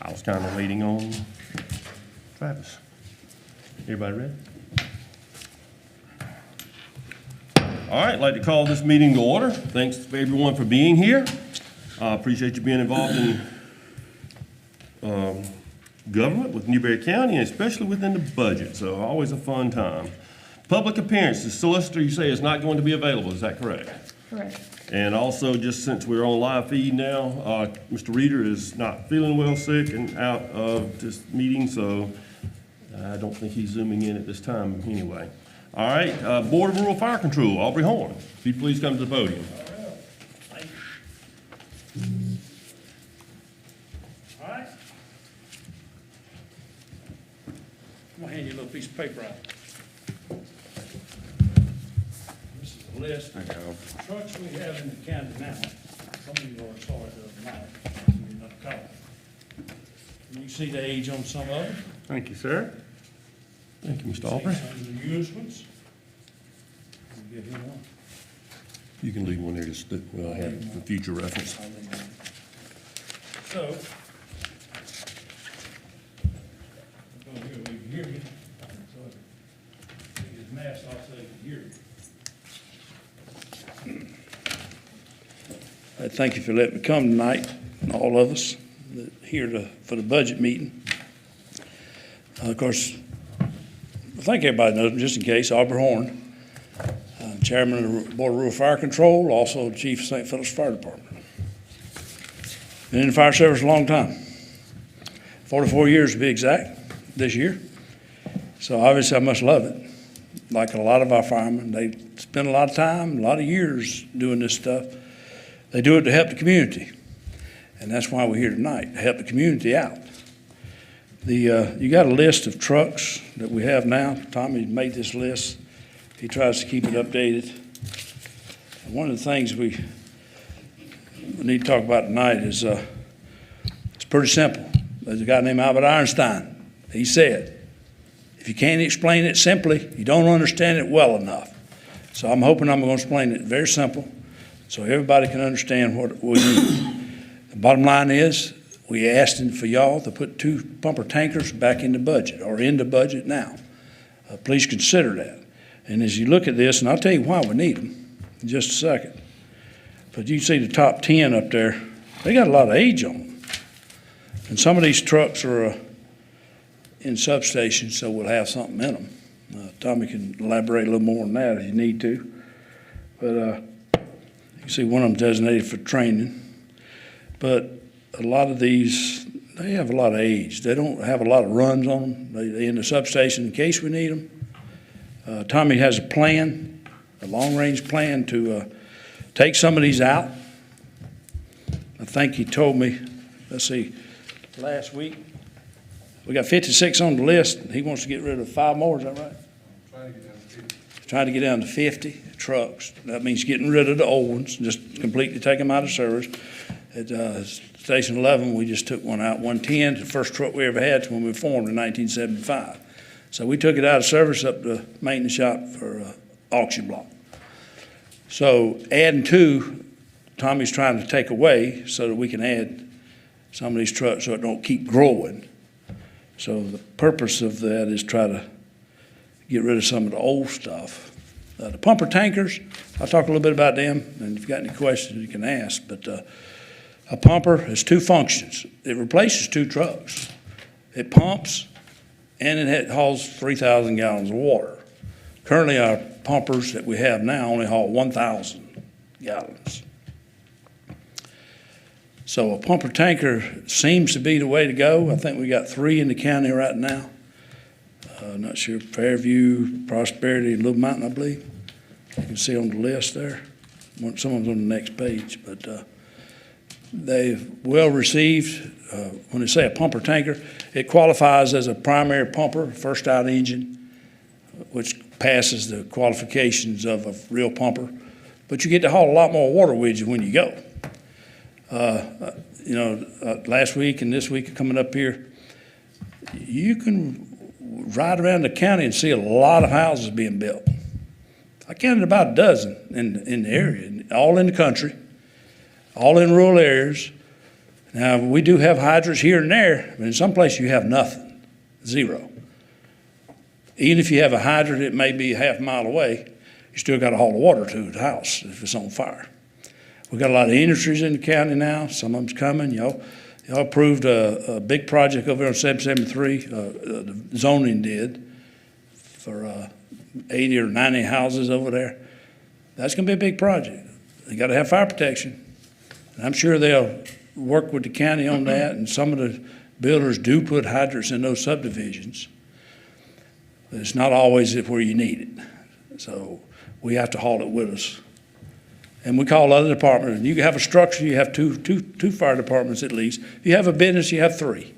I was kind of waiting on Travis. Everybody ready? All right, I'd like to call this meeting to order. Thanks for everyone for being here. I appreciate you being involved in government with Newberry County, and especially within the budget, so always a fun time. Public appearance, the solicitor, you say, is not going to be available, is that correct? Correct. And also, just since we're on live feed now, Mr. Reeder is not feeling well, sick and out of this meeting, so I don't think he's zooming in at this time anyway. All right, Board of Rural Fire Control, Aubrey Horn, if you please come to the podium. All right. I'm gonna hand you a little piece of paper out. This is a list of trucks we have in the county now. Some of you already saw it the other night. Another copy. And you see the age on some of them. Thank you, sir. Thank you, Mr. Aubrey. Some of the used ones. I'll give him one. You can leave one there just to, well, I have for future reference. I'll leave one. So. Go here, we can hear you. So, take his mask off so he can hear you. Thank you for letting me come tonight, all of us that here for the budget meeting. Of course, I think everybody knows, just in case, Aubrey Horn, Chairman of the Board of Rural Fire Control, also Chief of St. Philip's Fire Department. Been in the fire service a long time, 44 years to be exact, this year. So obviously I must love it. Like a lot of our firemen, they spend a lot of time, a lot of years doing this stuff. They do it to help the community. And that's why we're here tonight, to help the community out. You got a list of trucks that we have now. Tommy made this list. He tries to keep it updated. And one of the things we need to talk about tonight is it's pretty simple. There's a guy named Albert Einstein. He said, if you can't explain it simply, you don't understand it well enough. So I'm hoping I'm going to explain it very simple so everybody can understand what we need. The bottom line is, we asked for y'all to put 2 pumper tankers back in the budget, or in the budget now. Please consider that. And as you look at this, and I'll tell you why we need them in just a second. But you see the top 10 up there, they got a lot of age on them. And some of these trucks are in substations, so we'll have something in them. Tommy can elaborate a little more on that if you need to. But you can see one of them designated for training. But a lot of these, they have a lot of age. They don't have a lot of runs on them. They're in the substation in case we need them. Tommy has a plan, a long-range plan to take some of these out. I think he told me, let's see, last week, we got 56 on the list. He wants to get rid of 5 more, is that right? Trying to get down to 50 trucks. That means getting rid of the old ones, just completely take them out of service. At Station 11, we just took one out, 110, the first truck we ever had when we formed in 1975. So we took it out of service up to maintenance shop for auction block. So adding 2, Tommy's trying to take away so that we can add some of these trucks so it don't keep growing. So the purpose of that is try to get rid of some of the old stuff. The pumper tankers, I'll talk a little bit about them, and if you've got any questions, you can ask. But a pumper has 2 functions. It replaces 2 trucks. It pumps, and it hauls 3,000 gallons of water. Currently, our pumpers that we have now only haul 1,000 gallons. So a pumper tanker seems to be the way to go. I think we got 3 in the county right now. Not sure, Fairview, Prosperity, and Little Mountain, I believe. You can see on the list there. Someone's on the next page, but they've well received. When they say a pumper tanker, it qualifies as a primary pumper, first out engine, which passes the qualifications of a real pumper. But you get to haul a lot more water with you when you go. Last week and this week coming up here, you can ride around the county and see a lot of houses being built. I counted about a dozen in the area, all in the country, all in rural areas. Now, we do have hydrants here and there, but in some places you have nothing, zero. Even if you have a hydrant, it may be a half mile away, you still got to haul the water to the house if it's on fire. We got a lot of industries in the county now. Some of them's coming. Y'all approved a big project over there on 773. The zoning did for 80 or 90 houses over there. That's going to be a big project. They got to have fire protection. And I'm sure they'll work with the county on that. And some of the builders do put hydrants in those subdivisions. But it's not always where you need it. So we have to haul it with us. And we call other departments. You have a structure, you have two fire departments at least. If you have a business, you have 3.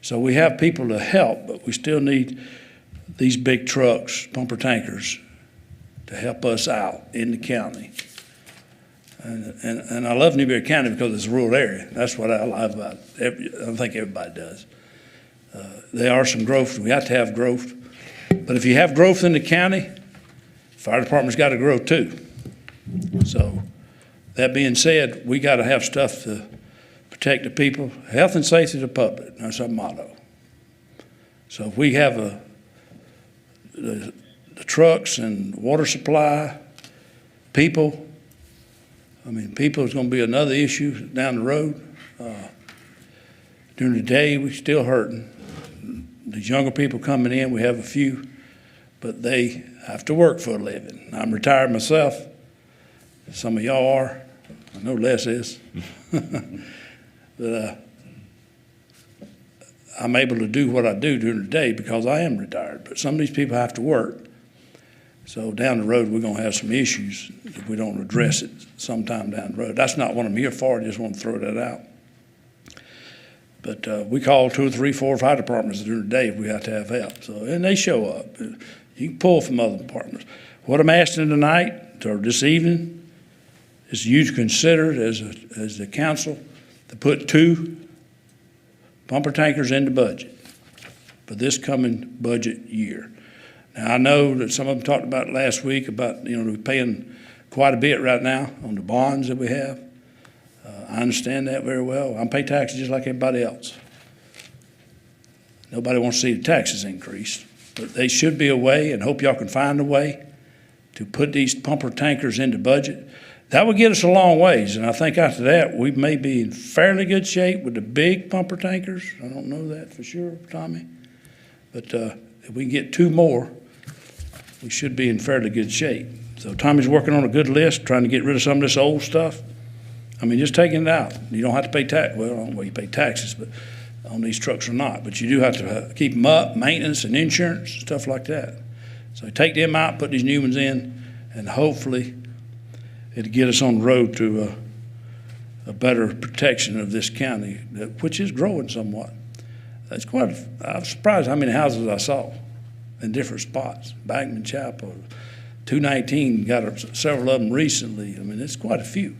So we have people to help, but we still need these big trucks, pumper tankers, to help us out in the county. And I love Newberry County because it's a rural area. That's what I love about it. I don't think everybody does. There are some growth. We have to have growth. But if you have growth in the county, fire department's got to grow too. So that being said, we got to have stuff to protect the people. Health and safety of the public, that's our motto. So if we have the trucks and water supply, people is going to be another issue down the road. During the day, we're still hurting. These younger people coming in, we have a few, but they have to work for a living. I'm retired myself. Some of y'all are. I know Les is. But I'm able to do what I do during the day because I am retired. But some of these people have to work. So down the road, we're going to have some issues if we don't address it sometime down the road. That's not what I'm here for. I just want to throw that out. But we call 2 or 3, 4 fire departments during the day if we have to have help. So, and they show up. You can pull from other departments. What I'm asking tonight or this evening is you to consider as the council to put 2 pumper tankers in the budget for this coming budget year. Now, I know that some of them talked about last week about, we're paying quite a bit right now on the bonds that we have. I understand that very well. I pay taxes just like everybody else. Nobody wants to see the taxes increase, but they should be a way, and hope y'all can find a way to put these pumper tankers into budget. That would get us a long ways, and I think after that, we may be in fairly good shape with the big pumper tankers. I don't know that for sure, Tommy. But if we can get 2 more, we should be in fairly good shape. So Tommy's working on a good list, trying to get rid of some of this old stuff. Just taking it out. You don't have to pay tax. Well, I don't know where you pay taxes, but on these trucks or not. But you do have to keep them up, maintenance and insurance, stuff like that. So take them out, put these new ones in, and hopefully it'll get us on the road to a better protection of this county, which is growing somewhat. I'm surprised how many houses I saw in different spots. Backman Chapel, 219, got several of them recently. It's quite a few.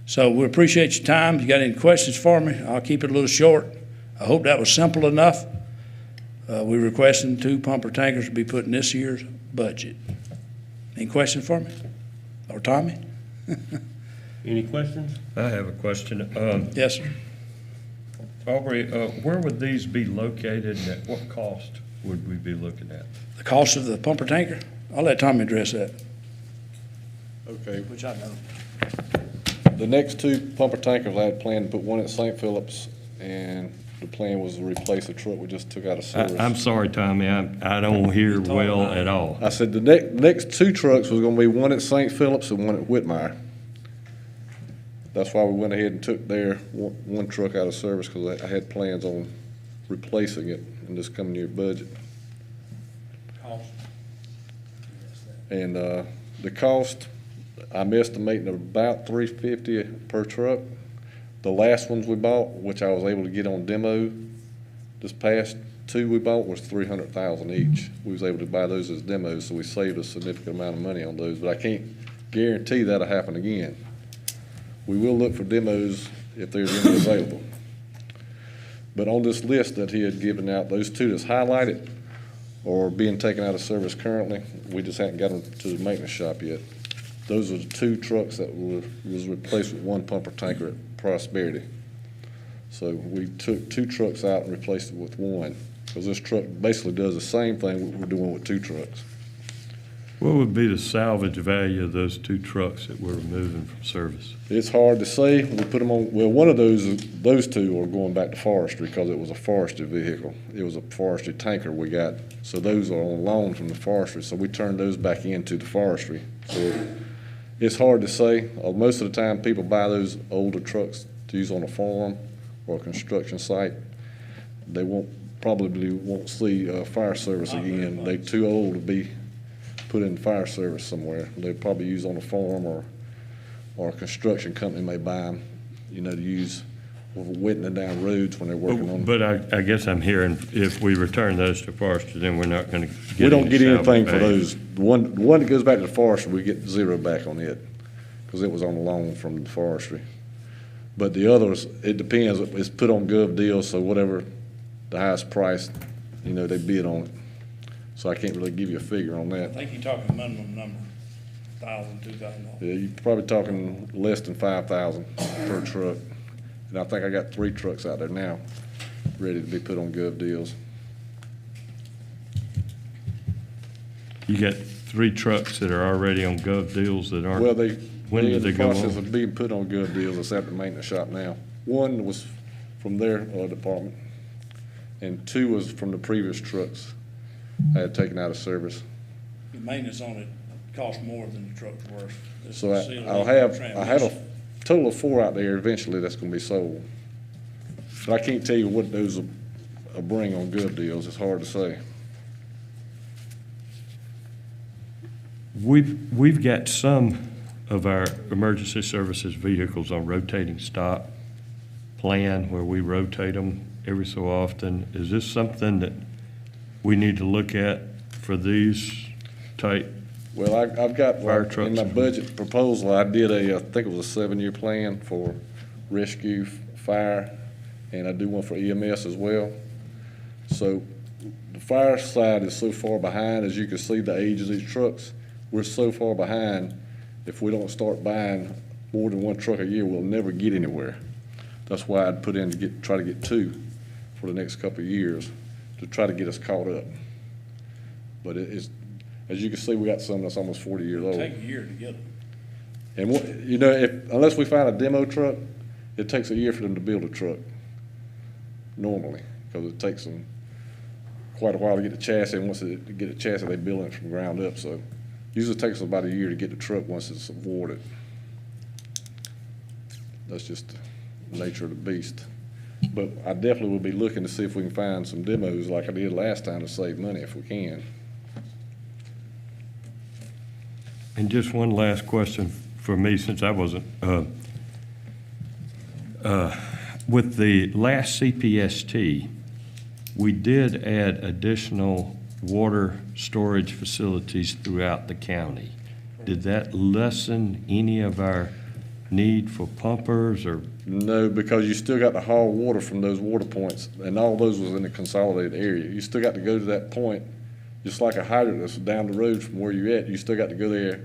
So we appreciate your time. If you got any questions for me, I'll keep it a little short. I hope that was simple enough. We're requesting 2 pumper tankers to be put in this year's budget. Any questions for me? Or Tommy? Any questions? I have a question. Yes, sir. Aubrey, where would these be located and at what cost would we be looking at? The cost of the pumper tanker? I'll let Tommy address that. Okay, Which I know. the next 2 pumper tankers, I had planned to put one at St. Phillips, and the plan was to replace a truck we just took out of service. I'm sorry, Tommy, I don't hear well at all. I said the next 2 trucks was gonna be one at St. Phillips and one at Whitmire. That's why we went ahead and took their one truck out of service, because I had plans on replacing it in this coming year budget. And the cost, I'm estimating about $350 per truck. The last ones we bought, which I was able to get on demo, this past 2 we bought was $300,000 each. We was able to buy those as demos, so we saved a significant amount of money on those, but I can't guarantee that'll happen again. We will look for demos if there's any available. But on this list that he had given out, those 2 that's highlighted or being taken out of service currently, we just haven't got them to the maintenance shop yet. Those are the 2 trucks that was replaced with 1 pumper tanker at Prosperity. So we took 2 trucks out and replaced it with 1, because this truck basically does the same thing we're doing with 2 trucks. What would be the salvage value of those 2 trucks that we're removing from service? It's hard to say. We put them on, well, one of those 2 are going back to forestry because it was a forestry vehicle. It was a forestry tanker we got. So those are on loan from the forestry. So we turned those back into the forestry. So it's hard to say. Most of the time, people buy those older trucks to use on a farm or a construction site. They probably won't see fire service again. They're too old to be put in fire service somewhere. They'd probably use on a farm, or a construction company may buy them, to use for whittling down roads when they're working on them. But I guess I'm hearing if we return those to forestry, then we're not going to get We don't any get anything salvage for value. those. The one that goes back to the forestry, we get 0 back on it, because it was on loan from the forestry. But the others, it depends. It's put on gov deals, so whatever the highest price, they bid on it. So I can't really give you a figure on I that. think you're talking minimum number, $1,000, $2,000. Yeah, you're probably talking less than 5,000 per truck. And I think I got 3 trucks out there now, ready to be put on gov deals. You got 3 trucks that are already on gov deals that aren't. Well, When they're did in they the go process on? of being put on gov deals. It's at the maintenance shop now. 1 was from their department, and 2 was from the previous trucks I had taken out of service. The maintenance on it costs more than the truck's worth. This So is sealed I have a total of 4 out there eventually that's gonna be sold. But I can't tell you what those will bring on gov deals. It's hard to say. We've got some of our emergency services vehicles on rotating stop plan where we rotate them every so often. Is this something that we need to look at for these type? Well, I've got, Fire in trucks my and- budget proposal, I did I think it was a 7-year plan for rescue, fire, and I do one for EMS as well. So the fire side is so far behind, as you can see, the age of these trucks. We're so far behind, if we don't start buying more than 1 truck a year, we'll never get anywhere. That's why I'd put in to try to get 2 for the next couple of years to try to get us caught up. But it's, as you can see, we got some that's almost 40 years old. Take a year to get them. And unless we find a demo truck, it takes a year for them to build a truck, normally, because it takes them quite a while to get the chassis, and once they get the chassis, they build it from the ground up, so usually it takes about a year to get the truck once it's awarded. That's just the nature of the beast. But I definitely will be looking to see if we can find some demos like I did last time to save money if we can. And just one last question for me, since I wasn't, with the last CPST, we did add additional water storage facilities throughout the county. Did that lessen any of our need for pumpers or? No, because you still got to haul water from those water points, and all those was in the consolidated area. You still got to go to that point, just like a hydrant that's down the road from where you're at. You still got to go there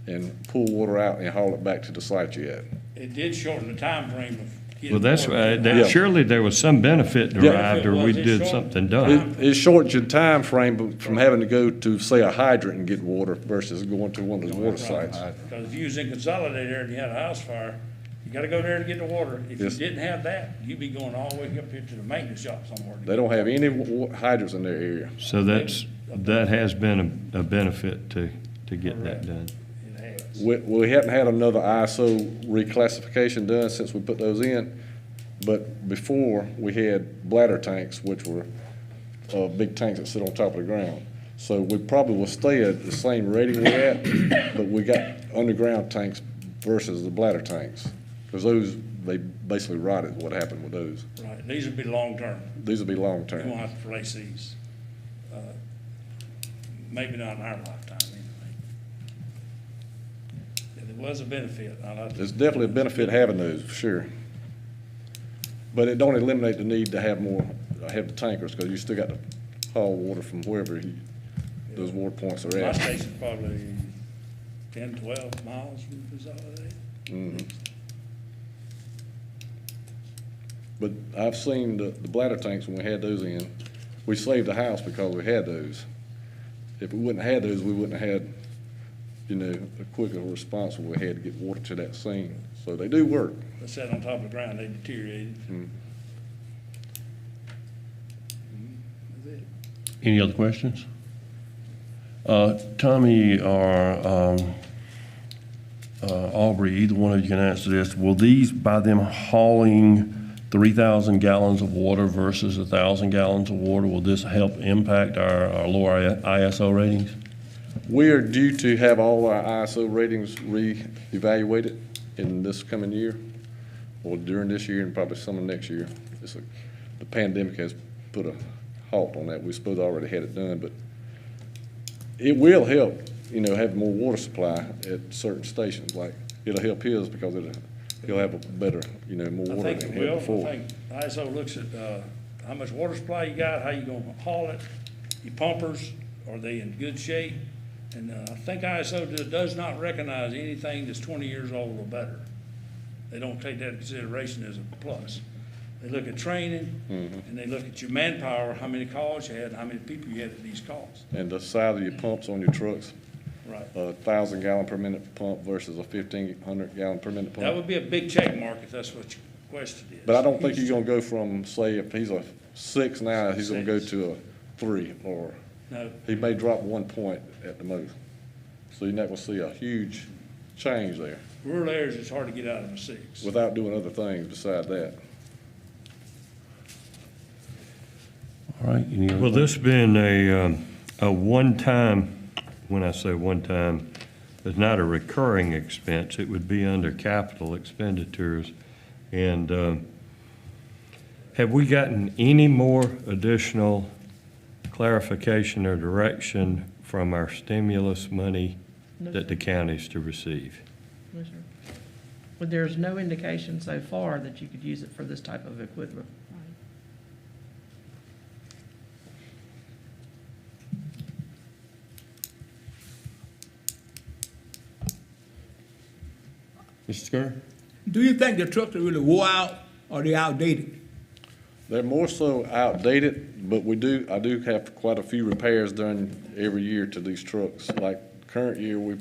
and pull water out and haul it back to the site you're at. It did shorten the time frame of getting. Well, that's, water. Yeah. surely there was some benefit derived, or we It did shortened something the done. It shortens your time frame from having to go to, say, a hydrant and get water versus going to one of those water sites. Because if you was in Consolidated and you had a house fire, you gotta go there to get the water. If you Yes. didn't have that, you'd be going all the way up here to the maintenance shop somewhere. to They get don't have water. any hydrants in their area. So that has been a benefit to get that done. It has. We hadn't had another ISO reclassification done since we put those in, but before, we had bladder tanks, which were big tanks that sit on top of the ground. So we probably will stay at the same rating we're at, but we got underground tanks versus the bladder tanks. Because those, they basically rotted, what happened with those. Right, these would be long-term. These will be You long-term. won't have to replace these. Maybe not in our lifetime, anyway. Yeah, there was a benefit. There's definitely a benefit having those, for sure. But it don't eliminate the need to have the tankers, because you still got to haul water from wherever those water points are My at. station's probably 10, 12 miles from Consolidated. Mhm. But I've seen the bladder tanks when we had those in. We saved the house because we had those. If we wouldn't have had those, we wouldn't have had, you know, a quicker response when we had to get water to that scene. So they do work. They sat on top of the ground, they deteriorated. Any other questions? Tommy or Aubrey, either one of you can answer this. Will these, by them hauling 3,000 gallons of water versus 1,000 gallons of water, will this help impact our lower ISO ratings? We are due to have all our ISO ratings re-evaluated in this coming year, or during this year and probably some of next year. The pandemic has put a halt on that. We supposed to already had it done, but it will help, you know, have more water supply at certain stations. Like, it'll help his because he'll have a better, you know, more I water think than it he had will. before. I think ISO looks at, how much water supply you got, how you gonna haul it, your pumpers, are they in good shape? And, I think ISO does not recognize anything that's 20 years old or better. They don't take that into consideration as a plus. They look at training, and they look at your manpower, how many calls you had, and how many people you had at these calls. And the size of your pumps on your trucks, Right. 1,000 gallon per minute pump versus a 1,500 gallon per minute pump. That would be a big check mark if that's what your question is. But I don't think you're gonna go from, say, if he's a 6 now, he's gonna go to a 3, or No, he may drop 1 point at the most. So you're not gonna see a huge change there rural areas, it's hard to get out of a 6. without doing other things beside that. All right, any other? Will this been a one-time, when I say one-time, it's not a recurring expense, it would be under capital expenditures. And have we gotten any more additional clarification or direction from our stimulus money No, that the county's to receive? no, sir. But there's no indication so far that you could use it for this type of equipment. Mr. Scurry? Do you think the trucks are really wore out or they outdated? They're more so outdated, but I do have quite a few repairs done every year to these trucks. Like current year, we're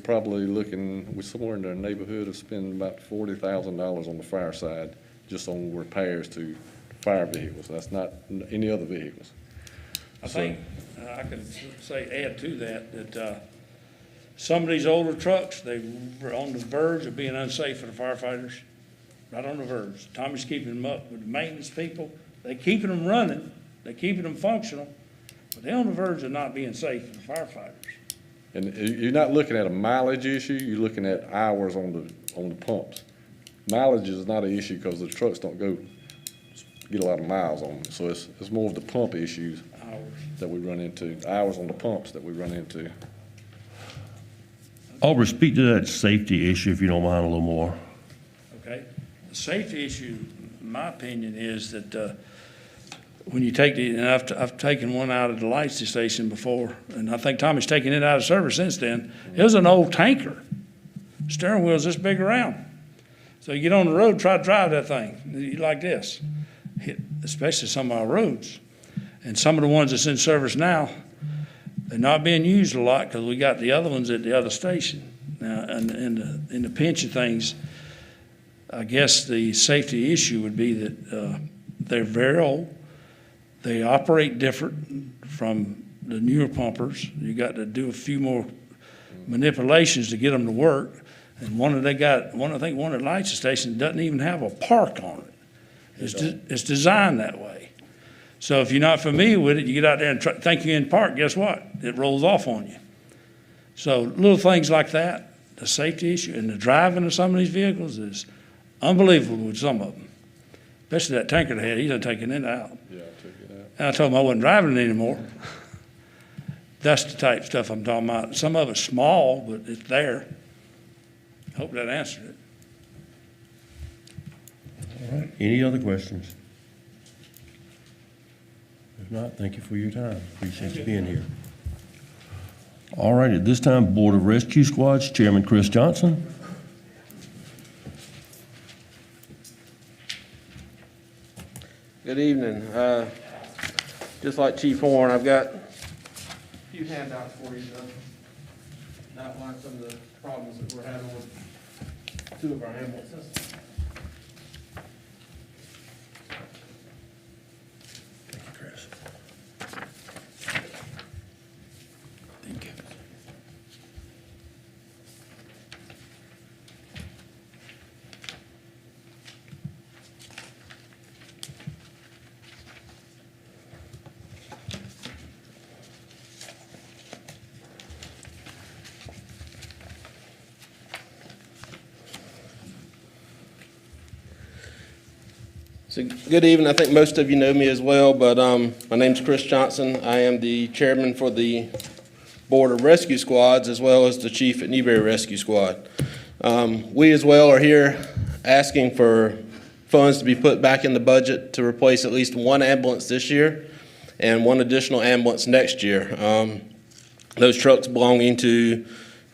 somewhere in the neighborhood of spending about $40,000 on the fire side, just on repairs to fire vehicles. That's not any other vehicles. I think, I could say, add to that, some of these older trucks, they were on the verge of being unsafe for the firefighters, right on the verge. Tommy's keeping them up with the maintenance people. They keeping them running, they keeping them functional, but they're on the verge of not being safe for the firefighters. And you're not looking at a mileage issue, you're looking at hours on the pumps. Mileage is not an issue because the trucks don't get a lot of miles on them. So it's more of the pump issues Hours. that we run into, hours on the pumps that we run into. Aubrey, speak to that safety issue if you don't mind a little more. Okay? The safety issue, in my opinion, is that when you take and I've taken one out of the light station before, and I think Tommy's taken it out of service since then. It was an old tanker. Steering wheel's this big around. So you get on the road, try to drive that thing like this, especially some of our roads. And some of the ones that's in service now, they're not being used a lot because we got the other ones at the other station. Now, and in the pinch of things, I guess the safety issue would be that they're very old. They operate different from the newer pumpers. You got to do a few more manipulations to get them to work. And one of the light stations doesn't even have a park on it. It's designed that way. So if you're not familiar with it, you get out there and think you're in park, guess what? It rolls off on you. So little things like that, the safety issue and the driving of some of these vehicles is unbelievable with some of them. Especially that tanker they had, he's done taken it out. Yeah, I took it out. And I told him I wasn't driving it anymore. That's the type of stuff I'm talking about. Some of it's small, but it's there. Hope that answered it. All right, any other questions? If not, thank you for your time. Appreciate you being here. All right, at this time, Board of Rescue Squads, Chairman Chris Johnson. Good evening. Just like Chief Horn, I've got a few handouts for you to outline some of the problems that we're having with two of our ambulances. Thank you, Chris. Thank you. So, good evening. I think most of you know me as well, but my name's Chris Johnson. I am the chairman for the Board of Rescue Squads, as well as the chief at Newberry Rescue Squad. We as well are here asking for funds to be put back in the budget to replace at least one ambulance this year and one additional ambulance next year. Those trucks belonging to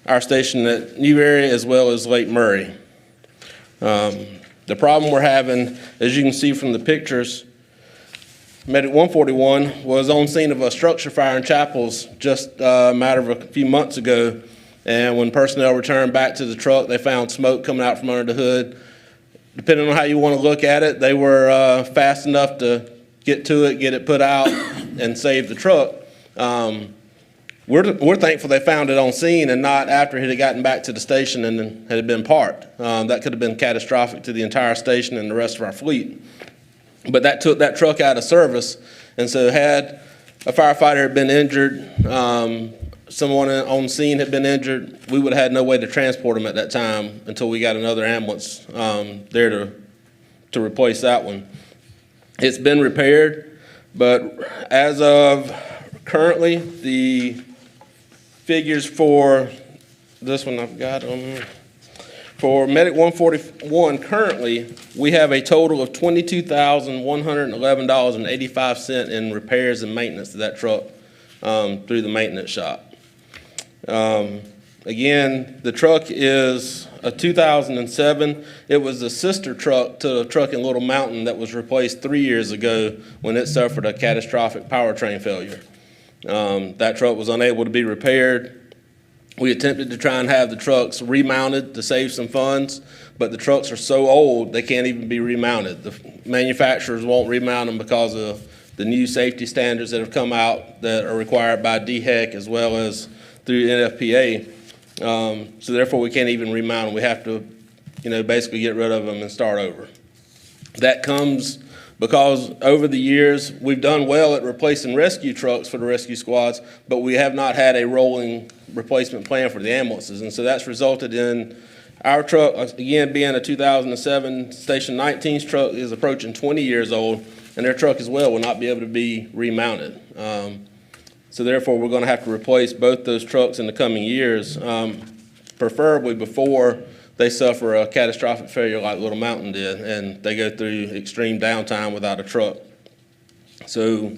our station at Newberry as well as Lake Murray. The problem we're having, as you can see from the pictures, Medic 141 was on scene of a structure fire in Chapels just a matter of a few months ago. And when personnel returned back to the truck, they found smoke coming out from under the hood. Depending on how you want to look at it, they were fast enough to get to it, get it put out, and save the truck. We're thankful they found it on scene and not after it had gotten back to the station and had been parked. That could have been catastrophic to the entire station and the rest of our fleet. But that took that truck out of service, and so had a firefighter had been injured, someone on scene had been injured, we would have had no way to transport them at that time until we got another ambulance there to replace that one. It's been repaired, but as of currently, the figures for this one I've got on here. For Medic 141 currently, we have a total of $22,111.85 in repairs and maintenance to that truck through the maintenance shop. Again, the truck is a 2007. It was a sister truck to a truck in Little Mountain that was replaced 3 years ago when it suffered a catastrophic powertrain failure. That truck was unable to be repaired. We attempted to try and have the trucks remounted to save some funds, but the trucks are so old they can't even be remounted. The manufacturers won't remount them because of the new safety standards that have come out that are required by DHEC as well as through NFPA. So therefore we can't even remount them. We have to, basically get rid of them and start over. That comes because over the years, we've done well at replacing rescue trucks for the rescue squads, but we have not had a rolling replacement plan for the ambulances. And so that's resulted in our truck, again, being a 2007 Station 19's truck, is approaching 20 years old, and their truck as well will not be able to be remounted. So therefore, we're going to have to replace both those trucks in the coming years, preferably before they suffer a catastrophic failure like Little Mountain did, and they go through extreme downtime without a truck. So,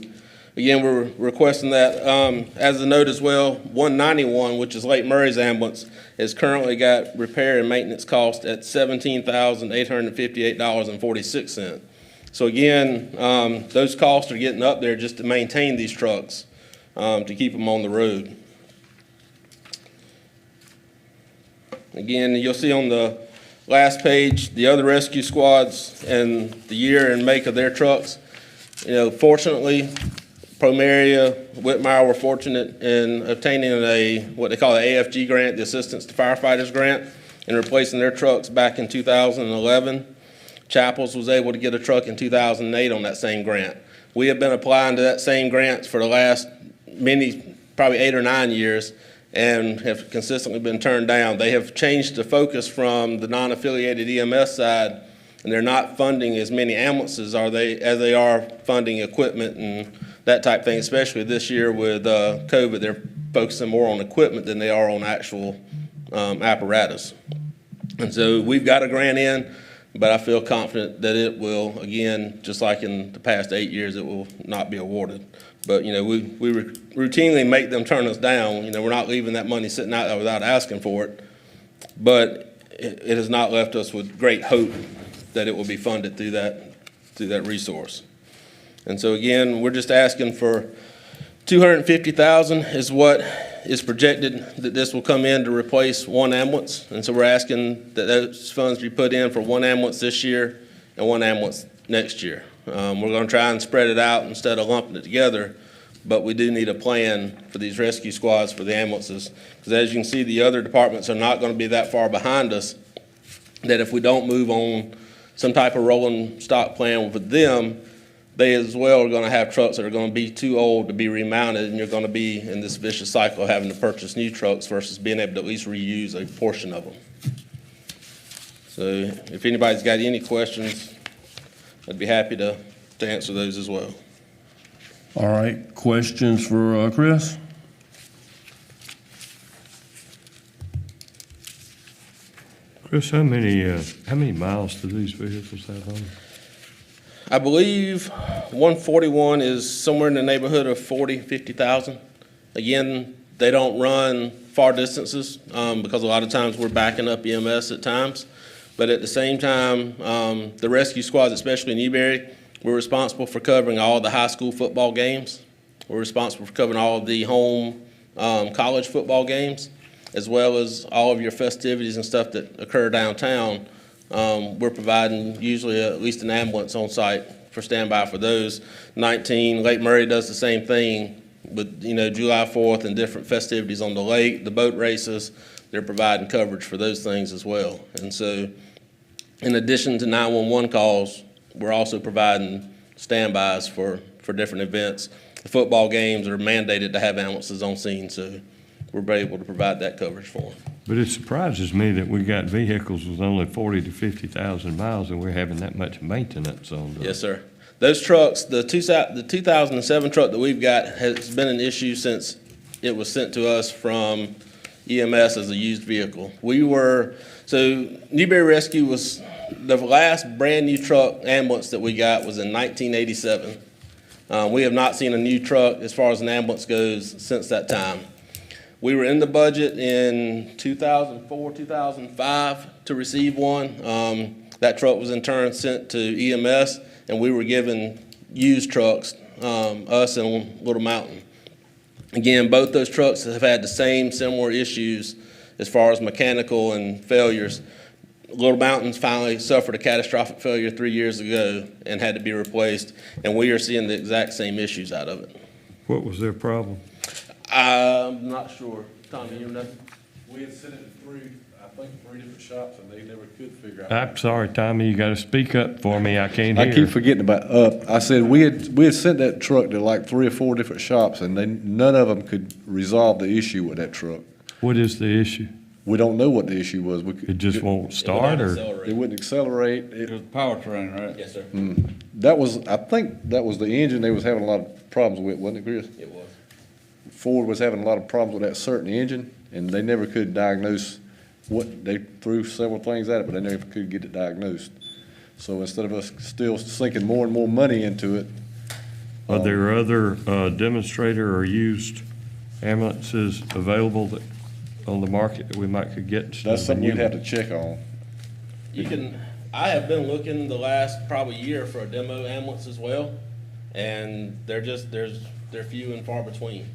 again, we're requesting that. As a note as well, 191, which is Lake Murray's ambulance, has currently got repair and maintenance cost at $17,858.46. So again, those costs are getting up there just to maintain these trucks, to keep them on the road. Again, you'll see on the last page, the other rescue squads and the year and make of their trucks. Fortunately, Promeria, Whitmire were fortunate in obtaining what they call the AFG grant, the Assistance to Firefighters grant, and replacing their trucks back in 2011. Chapels was able to get a truck in 2008 on that same grant. We have been applying to that same grant for the last probably 8 or 9 years, and have consistently been turned down. They have changed the focus from the non-affiliated EMS side, and they're not funding as many ambulances as they are funding equipment and that type of thing, especially this year with COVID. They're focusing more on equipment than they are on actual apparatus. And so we've got a grant in, but I feel confident that it will, again, just like in the past 8 years, it will not be awarded. But, we routinely make them turn us down. We're not leaving that money sitting out there without asking for it. But it has not left us with great hope that it will be funded through that resource. And so again, we're just asking for $250,000 is what is projected that this will come in to replace one ambulance. And so we're asking that those funds be put in for one ambulance this year and one ambulance next year. We're gonna try and spread it out instead of lumping it together, but we do need a plan for these rescue squads for the ambulances. Because as you can see, the other departments are not gonna be that far behind us, that if we don't move on some type of rolling stock plan with them, they as well are gonna have trucks that are gonna be too old to be remounted, and you're gonna be in this vicious cycle of having to purchase new trucks versus being able to at least reuse a portion of them. So if anybody's got any questions, I'd be happy to answer those as well. All right, questions for Chris? Chris, how many miles do these vehicles have on them? I believe 141 is somewhere in the neighborhood of 50,000. Again, they don't run far distances because a lot of times we're backing up EMS at times. But at the same time, the rescue squads, especially in Newberry, we're responsible for covering all the high school football games. We're responsible for covering all of the home college football games, as well as all of your festivities and stuff that occur downtown. We're providing usually at least an ambulance on site for standby for those. 19, Lake Murray does the same thing with, July 4th and different festivities on the lake, the boat races. They're providing coverage for those things as well. And so in addition to 911 calls, we're also providing standbys for different events. The football games are mandated to have ambulances on scene, so we're able to provide that coverage for them. But it surprises me that we got vehicles with only 40 to 50,000 miles and we're having that much maintenance on them. Yes, sir. Those trucks, the 2007 truck that we've got has been an issue since it was sent to us from EMS as a used vehicle. So Newberry Rescue was, the last brand-new truck ambulance that we got was in 1987. We have not seen a new truck as far as an ambulance goes since that time. We were in the budget in 2004, 2005 to receive one. That truck was in turn sent to EMS, and we were given used trucks, us and Little Mountain. Again, both those trucks have had the same similar issues as far as mechanical and failures. Little Mountains finally suffered a catastrophic failure 3 years ago and had to be replaced, and we are seeing the exact same issues out of it. What was their problem? I'm not sure. Tommy, you know? We had sent it to three different shops, and they never could figure out. I'm sorry, Tommy, you got to speak up for me. I can't hear. I keep forgetting about I said we had sent that truck to like 3 or 4 different shops, and none of them could resolve the issue with that truck. What is the issue? We don't know what the issue was. It just won't start, or? It wouldn't accelerate. It was powertrain, right? Yes, sir. I think that was the engine they was having a lot of problems with, wasn't it, Chris? It was. Ford was having a lot of problems with that certain engine, and they never could diagnose they threw several things at it, but they never could get it diagnosed. So instead of us still sinking more and more money into it. Are there other demonstrator or used ambulances available on the market that we could get? instead That's of a something new we'd have one? to check on. I have been looking the last probably year for a demo ambulance as well, and they're few and far between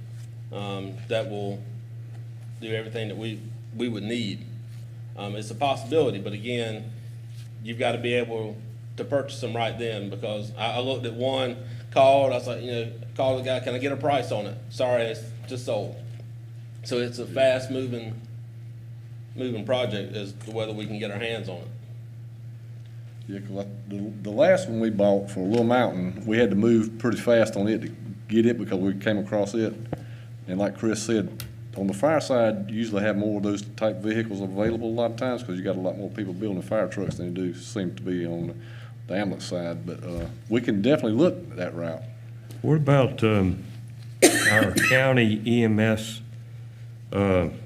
that will do everything that we would need. It's a possibility, but again, you've got to be able to purchase them right then, because I looked at one, called, I was like, called the guy, can I get a price on it? Sorry, it's just sold. So it's a fast moving project as to whether we can get our hands on it. Yeah, 'cause the last one we bought for Little Mountain, we had to move pretty fast on it to get it because we came across it. And like Chris said, on the fire side, you usually have more of those type vehicles available a lot of times because you got a lot more people building fire trucks than you do seem to be on the ambulance side. But we can definitely look at that route. What about our county EMS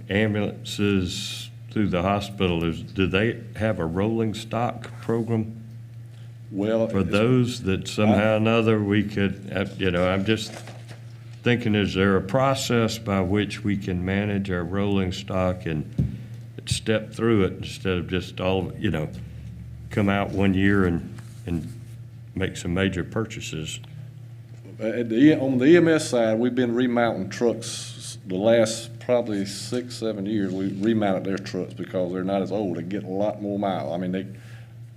ambulances through the hospital? Do they have a rolling stock program Well, for those that somehow or another we could, I'm just thinking, is there a process by which we can manage our rolling stock and step through it instead of just come out one year and make some major purchases? On the EMS side, we've been remounting trucks the last probably 6, 7 years. We remounted their trucks because they're not as old. They get a lot more miles. I mean,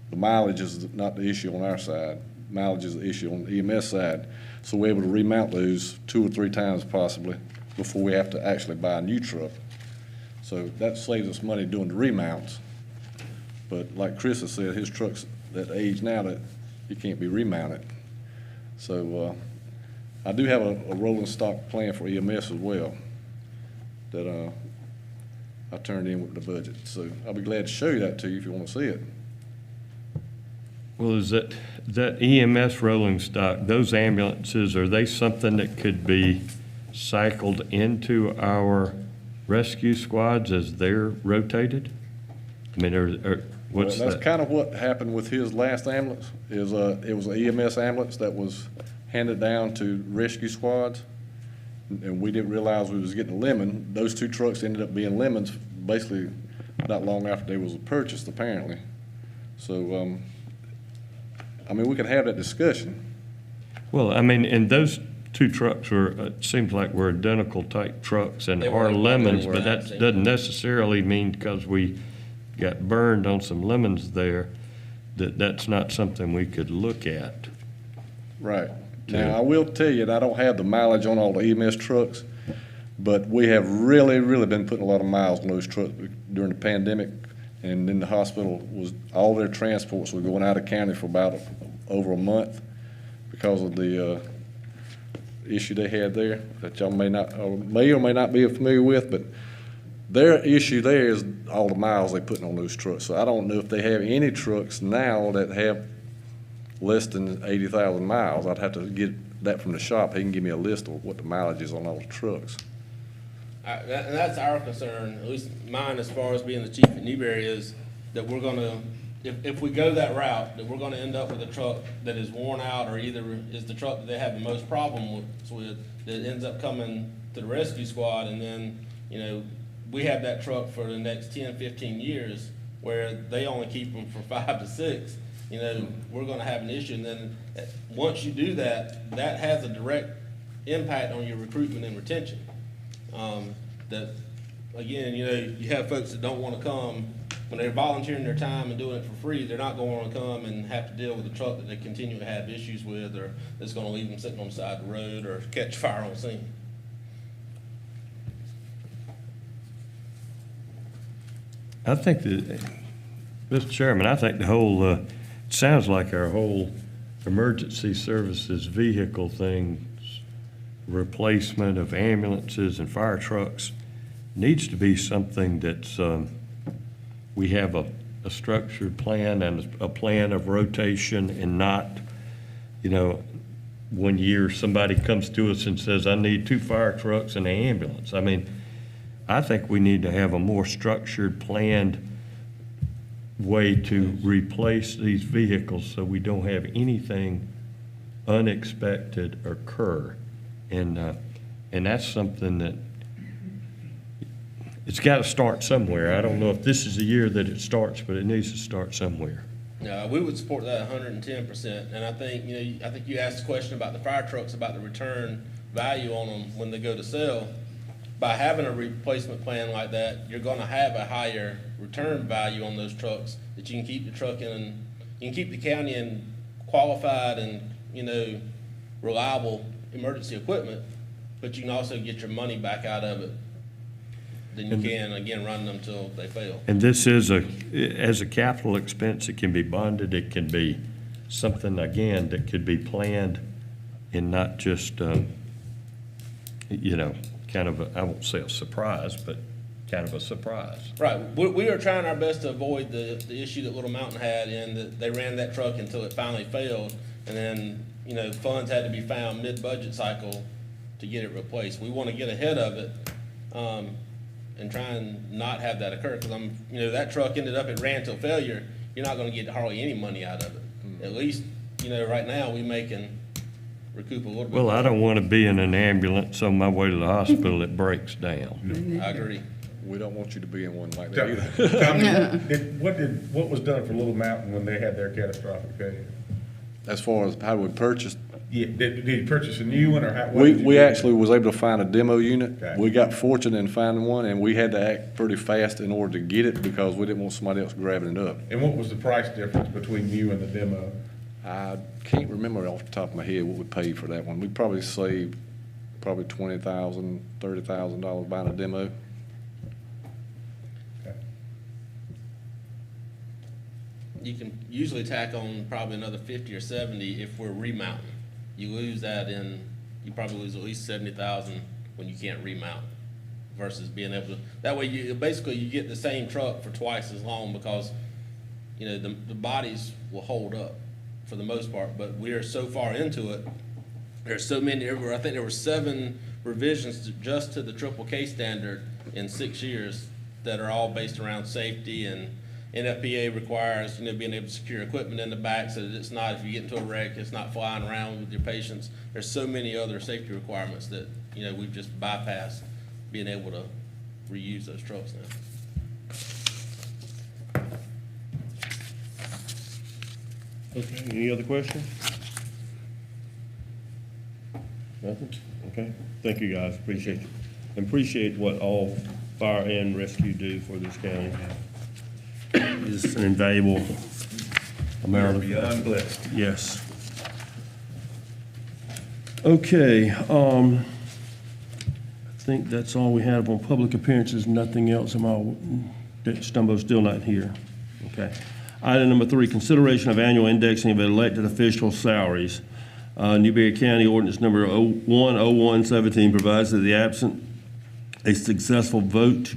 the mileage is not the issue on our side. Mileage is the issue on the EMS side. So we're able to remount those 2 or 3 times possibly before we have to actually buy a new truck. So that saves us money doing the remounts. But like Chris has said, his truck's that age now that he can't be remounted. So I do have a rolling stock plan for EMS as well that I turned in with the budget. So I'll be glad to show you that to you if you want to see it. Well, is that EMS rolling stock, those ambulances, are they something that could be cycled into our rescue squads as they're rotated? I mean, what's Well, that's that? kind of what happened with his last ambulance, is it was an EMS ambulance that was handed down to rescue squads, and we didn't realize we was getting a lemon. Those 2 trucks ended up being lemons basically not long after they was purchased, apparently. So, I mean, we could have that discussion. Well, I mean, and those 2 trucks were, it seems like were identical type trucks and They are were, lemons, they were but that actually. doesn't necessarily mean because we got burned on some lemons there, that's not something we could look at. Right. Now, I will tell you, that I don't have the mileage on all the EMS trucks, but we have really, really been putting a lot of miles on those trucks during the pandemic. And then the hospital all their transports were going out of county for about over a month because of the issue they had there that y'all may or may not be familiar with, but their issue there is all the miles they're putting on those trucks. So I don't know if they have any trucks now that have less than 80,000 miles. I'd have to get that from the shop. He can give me a list of what the mileage is on all the trucks. And that's our concern, at least mine as far as being the chief at Newberry, is that we're gonna, if we go that route, that we're gonna end up with a truck that is worn out, or either is the truck that they have the most problem with, that ends up coming to the rescue squad, and then, you know, we have that truck for the next 10, 15 years, where they only keep them for 5 to 6, you know, we're gonna have an issue. And then, once you do that, that has a direct impact on your recruitment and retention. That, again, you know, you have folks that don't wanna come, when they're volunteering their time and doing it for free, they're not gonna wanna come and have to deal with a truck that they continue to have issues with, or that's gonna leave them sitting on the side of the road, or catch fire on scene. I think that, Mr. Chairman, I think the whole, it sounds like our whole emergency services vehicle thing, replacement of ambulances and fire trucks, needs to be something that's, we have a structured plan and a plan of rotation, and not, you know, one year somebody comes to us and says, I need 2 fire trucks and an ambulance. I mean, I think we need to have a more structured, planned way to replace these vehicles so we don't have anything unexpected occur. And that's something that, it's got to start somewhere. I don't know if this is the year that it starts, but it needs to start somewhere. We would support that 110%, and I think, you know, I think you asked a question about the fire trucks, about the return value on them when they go to sell. By having a replacement plan like that, you're gonna have a higher return value on those trucks, that you can keep the truck in, you can keep the county in qualified and, you know, reliable emergency equipment, but you can also get your money back out of it than you can, again, run them till they fail. And this is as a capital expense, it can be bonded, it can be something, again, that could be planned and not just, you know, kind of I won't say a surprise, but kind of a surprise. Right, we are trying our best to avoid the issue that Little Mountain had, in that they ran that truck until it finally failed, and then, you know, funds had to be found mid-budget cycle to get it replaced. We want to get ahead of it, and try and not have that occur, because you know, that truck ended up, it ran till failure, you're not gonna get hardly any money out of it. At least, you know, right now, we can recoup a little bit. Well, I don't want to be in an ambulance on my way to the hospital that breaks down. I agree. We don't want you to be in one like that either. What was done for Little Mountain when they had their catastrophic failure? As far as how we purchased, Yeah, did he purchase a new one, or how? what did you We do? actually was able to find a demo unit. Okay. We got fortunate in finding one, and we had to act pretty fast in order to get it because we didn't want somebody else grabbing it up. And what was the price difference between you and the demo? I can't remember off the top of my head what we paid for that one. We probably saved probably $20,000, $30,000 buying a demo. You can usually tack on probably another 50 or 70 if we're remounting. You lose that you probably lose at least 70,000 when you can't remount versus being able to, that way you get the same truck for twice as long because, the bodies will hold up for the most part, but we are so far into it. There's so many, I think there were 7 revisions just to the triple K standard in 6 years that are all based around safety, and NFPA requires, being able to secure equipment in the back so that it's not, if you get into a wreck, it's not flying around with your patients. There's so many other safety requirements that, we've just bypassed being able to reuse those trucks now. Okay, any other questions? Nothing? Okay, thank you guys, appreciate you. And appreciate what all fire and rescue do for this county. It's an invaluable amount of. Beyond blessed. Yes. Okay, I think that's all we have on public appearances, nothing else. Stumbo's still not here. Okay. Item number 3, consideration of annual indexing of elected official salaries. Newberry County Ordinance number 010117 provides that the absent a successful vote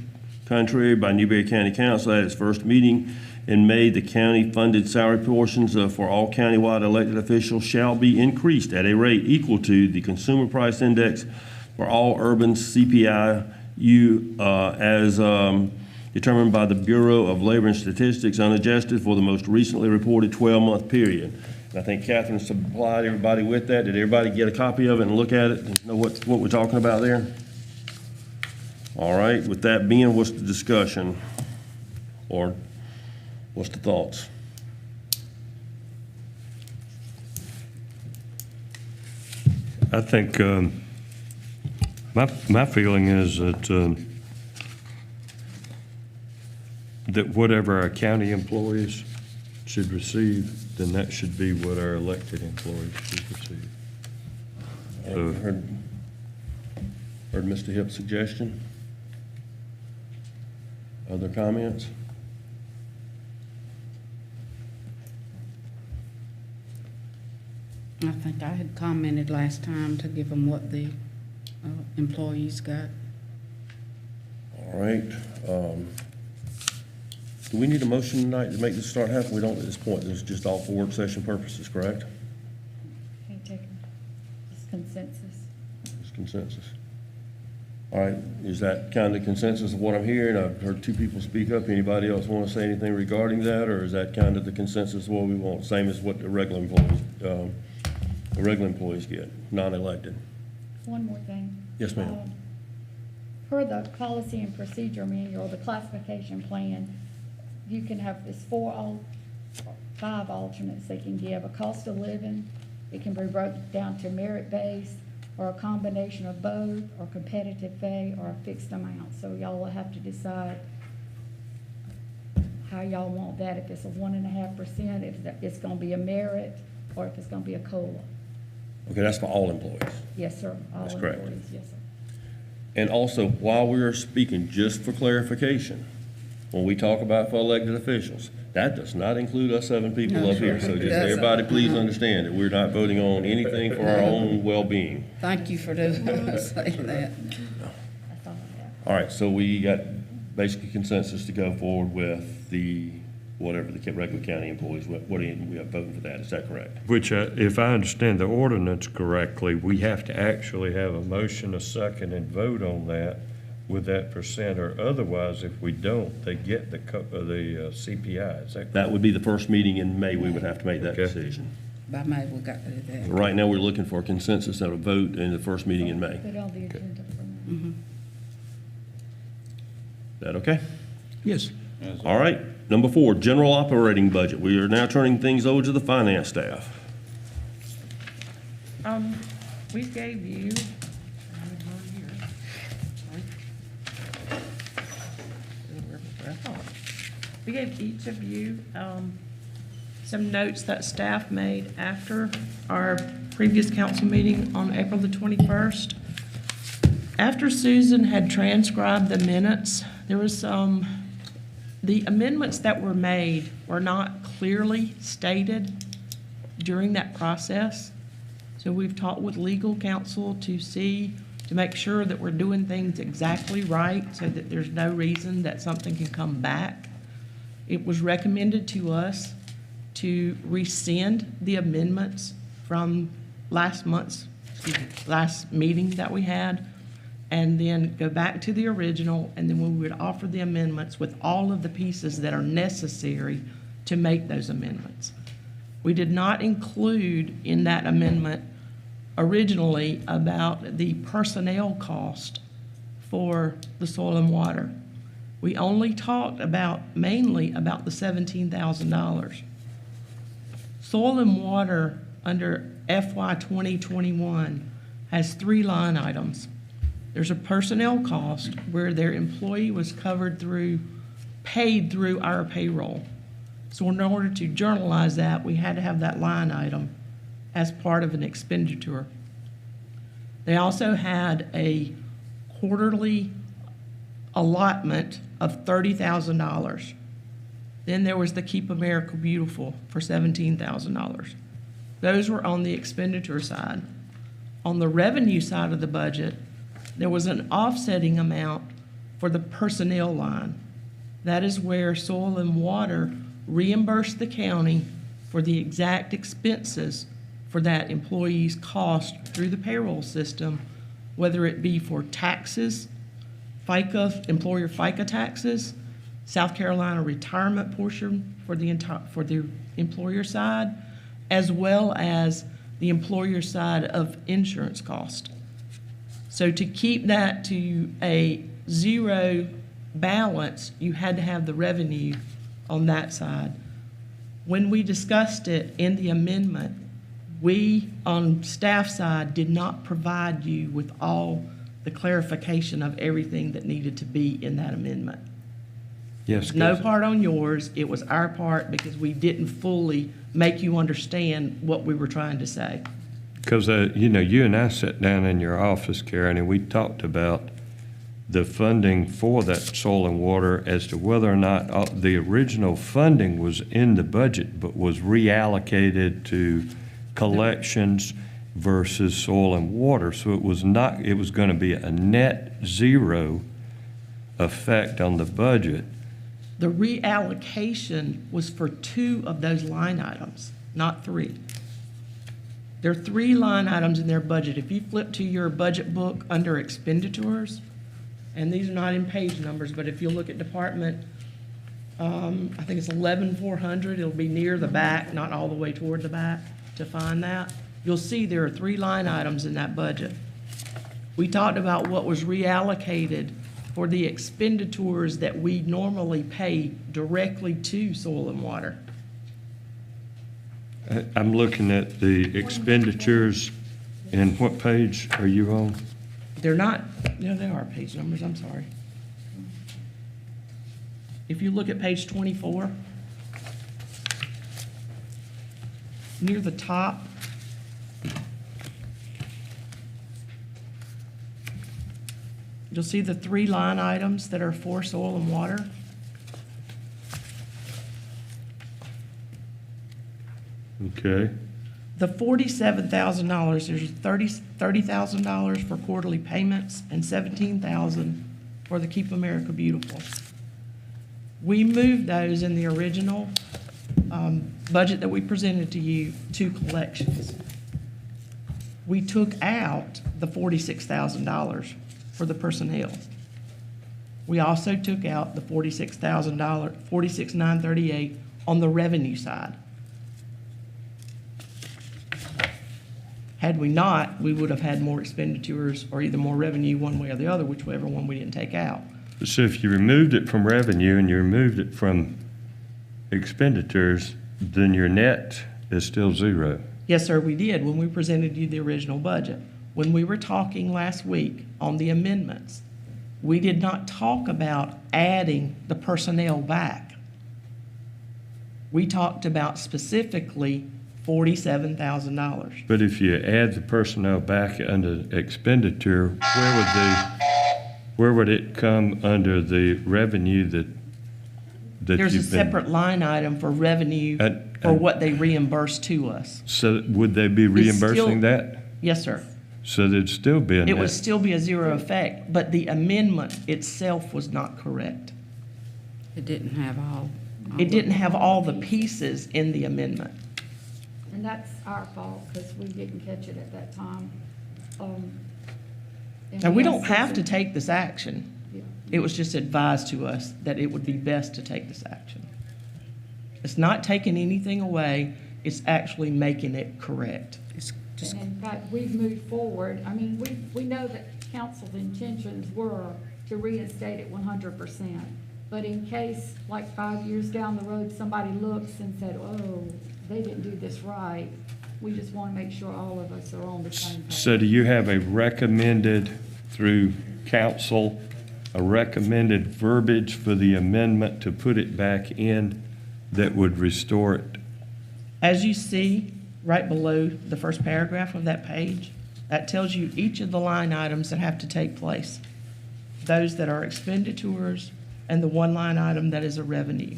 contrary by Newberry County Council at its first meeting in May, the county-funded salary portions for all countywide elected officials shall be increased at a rate equal to the consumer price index for all urban CPI-U as determined by the Bureau of Labor and Statistics, unadjusted for the most recently reported 12-month period. And I think Catherine supplied everybody with that. Did everybody get a copy of it and look at it and know what we're talking about there? All right, with that being, what's the discussion? Or what's the thoughts? I think my feeling is that whatever our county employees should receive, then that should be what our elected employees should receive. Heard Mr. Hipp's suggestion? Other comments? I think I had commented last time to give them what the employees got. All right. Do we need a motion tonight to make this start happening? We don't at this point. This is just all for work session purposes, correct? Okay, take just consensus. Just consensus. All right, is that kind of consensus of what I'm hearing? I've heard 2 people speak up. Anybody else want to say anything regarding that, or is that kind of the consensus of what we want? Same as what the regular employees get, non-elected? One more thing. Yes, ma'am. Per the policy and procedure manual, the classification plan, you can have, it's 5 alternates they can give. A cost of living, it can be broken down to merit-based, or a combination of both, or competitive pay, or a fixed amount. So y'all will have to decide how y'all want that, if it's a 1.5%, if it's gonna be a merit, or if it's gonna be a COLA. Okay, that's for all employees. Yes, sir. All That's correct. employees, yes, sir. And also, while we are speaking, just for clarification, when we talk about for elected officials, that does not include us 7 people No, up here. sir. So It just doesn't. everybody, please understand that we're not voting on anything for our own well-being. Thank you for saying that. That's all I have. All right, so we got basically consensus to go forward with the, whatever the regular county employees, we are voting for that, is that correct? Which, if I understand the ordinance correctly, we have to actually have a motion, a second, and vote on that with that percent, or otherwise, if we don't, they get the CPI, is that correct? That would be the first meeting in May, we would have to make that Okay. decision. By May, we got to do that. Right now, we're looking for a consensus and a vote in the first meeting in May. Put it on the agenda for May. Is that okay? Yes. All right, number 4, general operating budget. We are now turning things over to the finance staff. We gave you, we gave each of you, some notes that staff made after our previous council meeting on April the 21st. After Susan had transcribed the minutes, there was the amendments that were made were not clearly stated during that process. So we've talked with legal counsel to make sure that we're doing things exactly right so that there's no reason that something can come back. It was recommended to us to rescind the amendments from last meeting that we had, and then go back to the original, and then we would offer the amendments with all of the pieces that are necessary to make those amendments. We did not include in that amendment originally about the personnel cost for the soil and water. We only talked mainly about the $17,000. Soil and water under FY 2021 has 3 line items. There's a personnel cost where their employee was paid through our payroll. So in order to journalize that, we had to have that line item as part of an expenditure. They also had a quarterly allotment of $30,000. Then there was the Keep America Beautiful for $17,000. Those were on the expenditure side. On the revenue side of the budget, there was an offsetting amount for the personnel line. That is where Soil and Water reimbursed the county for the exact expenses for that employee's cost through the payroll system, whether it be for taxes, FICA, employer FICA taxes, South Carolina retirement portion for the employer side, as well as the employer side of insurance cost. So to keep that to a zero balance, you had to have the revenue on that side. When we discussed it in the amendment, we, on staff side, did not provide you with all the clarification of everything that needed to be in that amendment. Yes, No part on yours, it was our part because we didn't fully make you understand what we were trying to say. because, you and I sat down in your office, Karen, and we talked about the funding for that soil and water as to whether or not the original funding was in the budget but was reallocated to collections versus soil and water. So it was going to be a net zero effect on the budget. The reallocation was for 2 of those line items, not 3. There are 3 line items in their budget. If you flip to your budget book under expenditures, and these are not in page numbers, but if you look at department, I think it's 11,400, it'll be near the back, not all the way toward the back to find that. You'll see there are 3 line items in that budget. We talked about what was reallocated for the expenditures that we normally pay directly to soil and water. I'm looking at the expenditures, and what page are you on? They're not, no, they are page numbers, I'm sorry. If you look at page 24, near the top, you'll see the 3 line items that are for soil and water. Okay. The $47,000, there's $30,000 for quarterly payments and $17,000 for the Keep America Beautiful. We moved those in the original budget that we presented to you to collections. We took out the $46,000 for the personnel. We also took out the $46,938 on the revenue side. Had we not, we would have had more expenditures or either more revenue one way or the other, whichever one we didn't take out. So if you removed it from revenue and you removed it from expenditures, then your net is still 0. Yes, sir, we did, when we presented you the original budget. When we were talking last week on the amendments, we did not talk about adding the personnel back. We talked about specifically $47,000. But if you add the personnel back under expenditure, where would it come under the revenue that There's a you've been? separate line item for revenue for what they reimburse to us. So would they be It's still- reimbursing that? Yes, sir. So there'd still be a It would net. still be a zero effect, but the amendment itself was not correct. It didn't have all. It didn't have all the pieces in the amendment. And that's our fault, because we didn't catch it at that time. And And we don't asked have to Susan- take this action. Yeah. It was just advised to us that it would be best to take this action. It's not taking anything away, it's actually making it correct. It's just, And in fact, we've moved forward. I mean, we know that council's intentions were to reinstate it 100%. But in case, like 5 years down the road, somebody looks and said, oh, they didn't do this right, we just want to make sure all of us are on the same page. So do you have a recommended, through council, a recommended verbiage for the amendment to put it back in that would restore it? As you see, right below the first paragraph of that page, that tells you each of the line items that have to take place. Those that are expenditures and the one line item that is a revenue.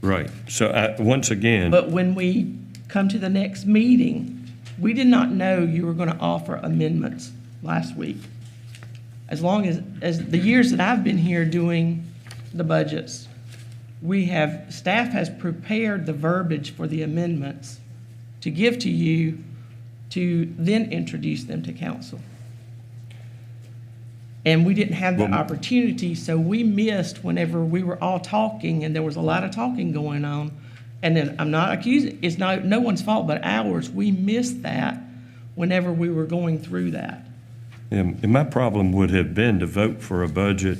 Right. So once again, But when we come to the next meeting, we did not know you were going to offer amendments last week. As long as the years that I've been here doing the budgets, staff has prepared the verbiage for the amendments to give to you to then introduce them to council. And we didn't have the Well- opportunity, so we missed whenever we were all talking, and there was a lot of talking going on. And then, I'm not accusing, it's no one's fault but ours. We missed that whenever we were going through that. and my problem would have been to vote for a budget.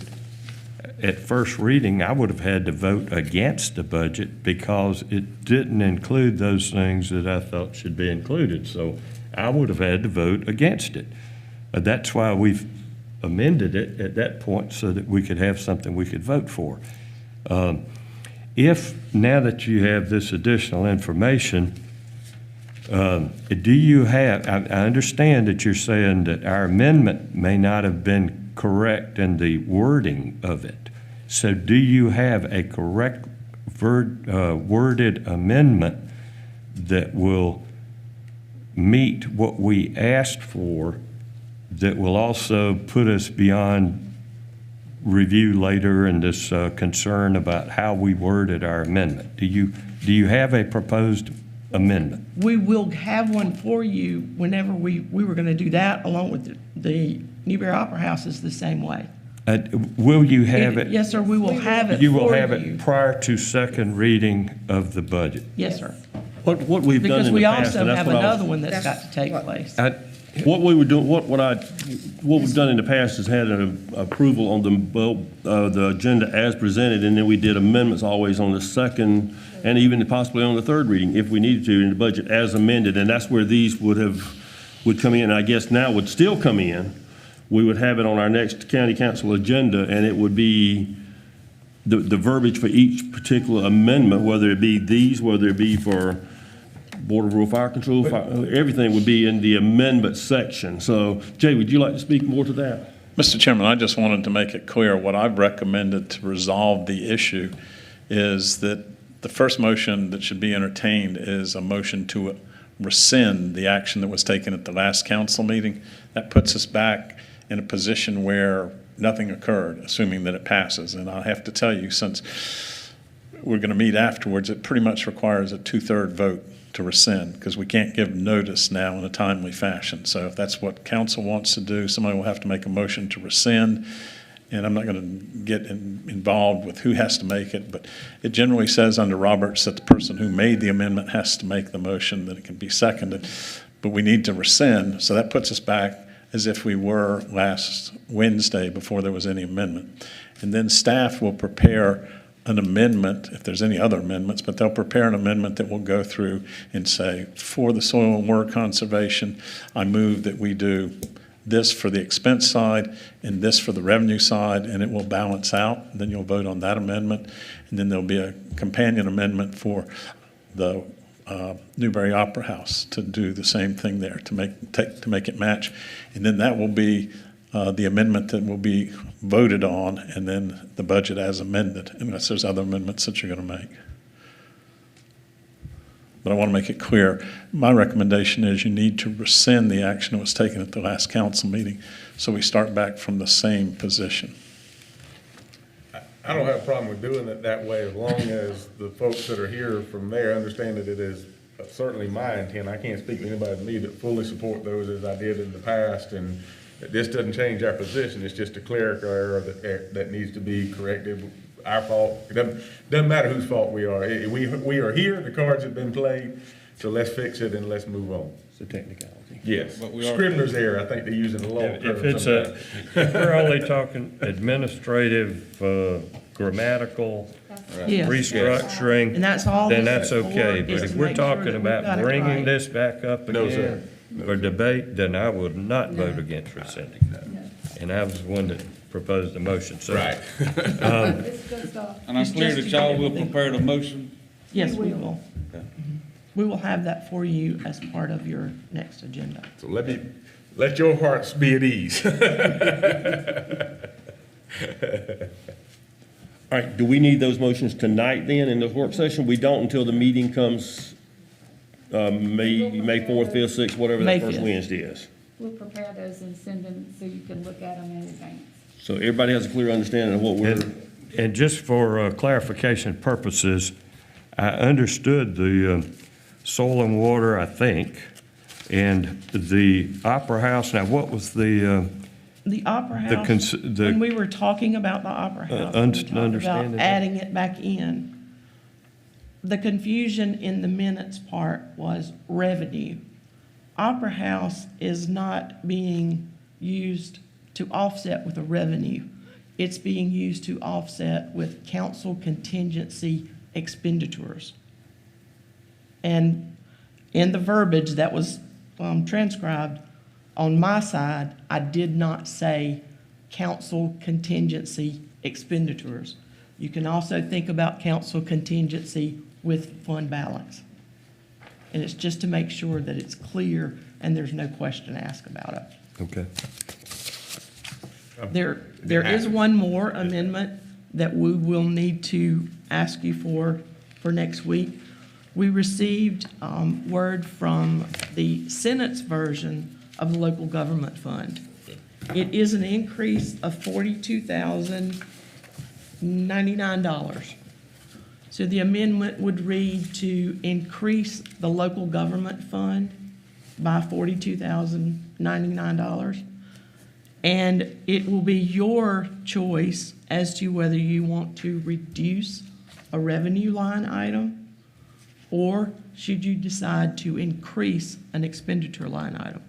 At first reading, I would have had to vote against the budget because it didn't include those things that I thought should be included. So I would have had to vote against it. That's why we've amended it at that point so that we could have something we could vote for. If, now that you have this additional information, do you have, I understand that you're saying that our amendment may not have been correct in the wording of it. So do you have a correct worded amendment that will meet what we asked for, that will also put us beyond review later and this concern about how we worded our amendment? Do you have a proposed amendment? We will have one for you whenever we were going to do that, along with the Newberry Opera House is the same way. Will you have it? Yes, sir, we will have it for You you. will have it prior to second reading of the budget? Yes, sir. What we've done Because in the we past, also and that's have what I was. another one that's got to take what- place. What we would do, what we've done in the past is had an approval on the agenda as presented, and then we did amendments always on the second and even possibly on the third reading if we needed to in the budget as amended, and that's where these would come in, and I guess now would still come in. We would have it on our next county council agenda, and it would be the verbiage for each particular amendment, whether it be these, whether it be for Board of Rural Fire Control, everything would be in the amendment section. So, Jay, would you like to speak more to that? Mr. Chairman, I just wanted to make it clear, what I've recommended to resolve the issue is that the first motion that should be entertained is a motion to rescind the action that was taken at the last council meeting. That puts us back in a position where nothing occurred, assuming that it passes. And I have to tell you, since we're going to meet afterwards, it pretty much requires a 2/3 vote to rescind, because we can't give notice now in a timely fashion. So if that's what council wants to do, somebody will have to make a motion to rescind. And I'm not going to get involved with who has to make it, but it generally says under Roberts that the person who made the amendment has to make the motion, that it can be seconded. But we need to rescind, so that puts us back as if we were last Wednesday before there was any amendment. And then staff will prepare an amendment, if there's any other amendments, but they'll prepare an amendment that will go through and say, for the soil and water conservation, I move that we do this for the expense side and this for the revenue side, and it will balance out. Then you'll vote on that amendment, and then there'll be a companion amendment for the Newberry Opera House to do the same thing there, to make it match. And then that will be the amendment that will be voted on, and then the budget as amended, unless there's other amendments that you're going to make. But I want to make it clear, my recommendation is you need to rescind the action that was taken at the last council meeting, so we start back from the same position. I don't have a problem with doing it that way, as long as the folks that are here from there understand that it is certainly my intent. I can't speak to anybody but me that fully support those as I did in the past, and that this doesn't change our position. It's just a clerical error that needs to be corrected. Our fault. It doesn't matter whose fault we are. We are here, the cards have been played, so let's fix it and let's move on. It's a technicality. Yes, Scrivener's error, I think they're using the law. If we're only talking administrative, grammatical Yes. restructuring, And that's all then this that's is for, okay. is But if to we're make sure talking that we've got about it bringing right. this back up No, sir. again for debate, then I would not vote against rescinding that. And I was the one that proposed the motion, so. Right. It's just, And I'm It's clear just that to y'all get will everything- prepare the motion. Yes, We we will. will. We will have that for you as part of your next agenda. So let your hearts be at ease. All right, do we need those motions tonight then in the work session? We don't until the meeting comes, May 4th, 5th, 6th, whatever May that first 5th. Wednesday is. we'll prepare those and send them so you can look at them in advance. So everybody has a clear understanding of what we're, And just for clarification purposes, I understood the soil and water, I think, and the Opera House. Now, what was the, The Opera The House, cons- the- when we were talking about the Opera House, we talked about understanding that. adding it back in. The confusion in the minutes part was revenue. Opera House is not being used to offset with a revenue. It's being used to offset with council contingency expenditures. And in the verbiage that was transcribed, on my side, I did not say council contingency expenditures. You can also think about council contingency with fund balance. And it's just to make sure that it's clear and there's no question asked about it. okay. There is one more amendment that we will need to ask you for next week. We received word from the Senate's version of the local government fund. It is an increase of $42,099. So the amendment would read to increase the local government fund by $42,099. And it will be your choice as to whether you want to reduce a revenue line item or should you decide to increase an expenditure line item.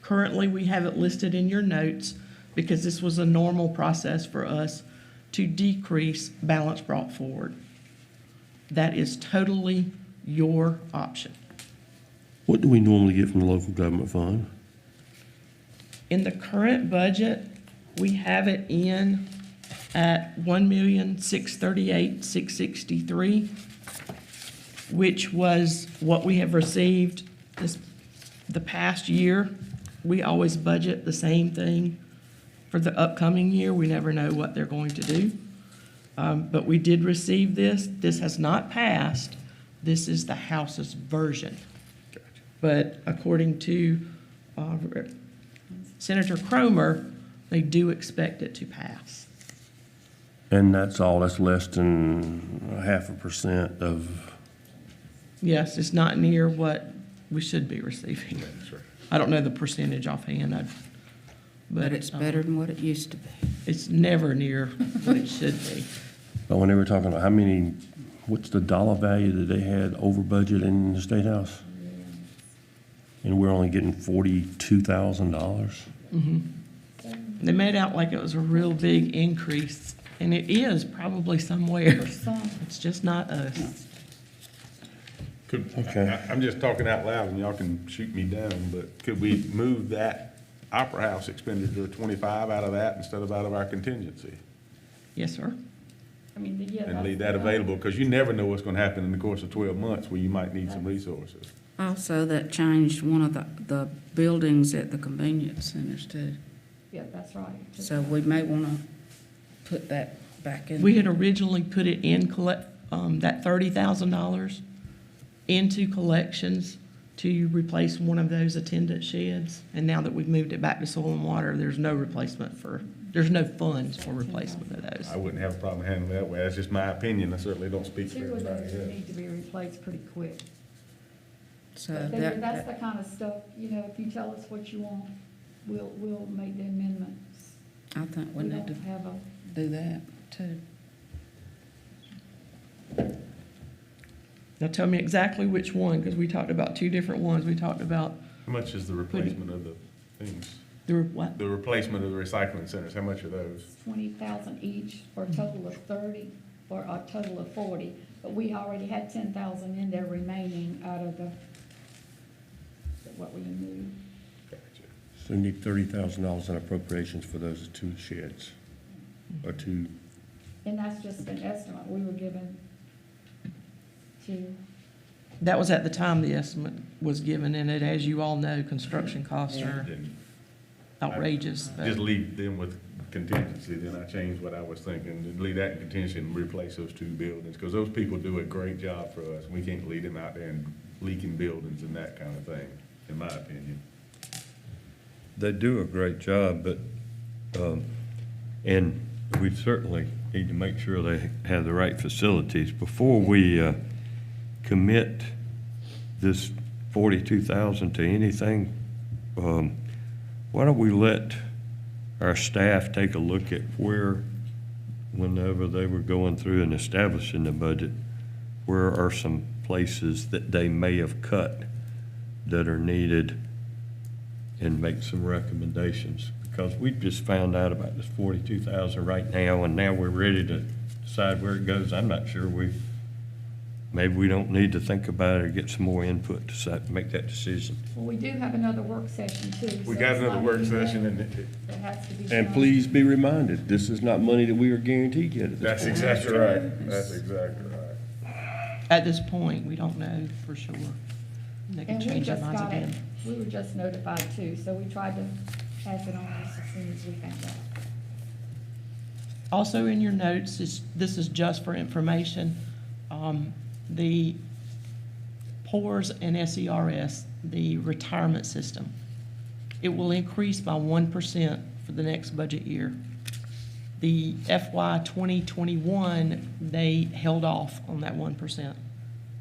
Currently, we have it listed in your notes because this was a normal process for us to decrease balance brought forward. That is totally your option. what do we normally get from the local government fund? In the current budget, we have it in at $1,638,663, which was what we have received the past year. We always budget the same thing for the upcoming year. We never know what they're going to do. But we did receive this. This has not passed. This is the House's version. But according to Senator Cromer, they do expect it to pass. And that's all, that's less than 0.5% of, Yes, it's not near what we should be receiving. I don't know the percentage offhand, But it's better than what it used to be. It's never near what it should be. but when they were talking about how many, what's the dollar value that they had over budget in the State House? And we're only getting $42,000? They made out like it was a real big increase And it is probably somewhere. Some, It's just not us. I'm just talking out loud and y'all can shoot me down, but could we move that Opera House expenditure 25 out of that instead of out of our contingency? Yes, sir. I mean, yeah. And that's leave that the- available, because you never know what's gonna happen in the course of 12 months where you might need some resources. Also, that changed one of the buildings at the convenience centers too. Yeah, that's right. So we may want to put that back in. We had originally put it in that $30,000 into collections to replace one of those attendant sheds. And now that we've moved it back to soil and water, there's no funds for replacement of those. I wouldn't have a problem handling it that way. That's just my opinion. I certainly don't speak for Two of everybody those else. need to be replaced pretty quick. So But that, that's the kind of stuff, you know, if you tell us what you want, we'll make the amendments. I think we We need don't to have a, do that too. Now tell me exactly which one, because we talked about two different ones. We talked about How much is the replacement of the things? what? The replacement of the recycling centers, how much are those? 20,000 each for a total of 30, for a total of 40. But we already had 10,000 in there remaining out of what we moved. Gotcha. So we need $30,000 in appropriations for those two sheds, or two. And that's just an estimate we were given to, That was at the time the estimate was given, and it, as you all know, construction costs are Then outrageous. but- just leave them with contingency, then I changed what I was thinking, and leave that in contingency and replace those two buildings, because those people do a great job for us. We can't leave them out there and leaking buildings and that kind of thing, in my opinion. They do a great job, but, and we certainly need to make sure they have the right facilities. Before we commit this 42,000 to anything, why don't we let our staff take a look at where, whenever they were going through and establishing the budget, where are some places that they may have cut that are needed, and make some recommendations, because we just found out about this 42,000 right now, and now we're ready to decide where it goes. I'm not sure maybe we don't need to think about it or get some more input to make that decision. well, we do have another work session too. We so got it's another not work even session, and That has to be And done. please be reminded, this is not money that we are guaranteed yet at this that's point. exactly right. That's exactly right. At this point, we don't know for sure. They can And we change their just minds got it, again. we were just notified too, so we tried to pass it on as soon as we found out. Also in your notes, this is just for information, the PORS and SERS, the retirement system, it will increase by 1% for the next budget year. The FY 2021, they held off on that 1%.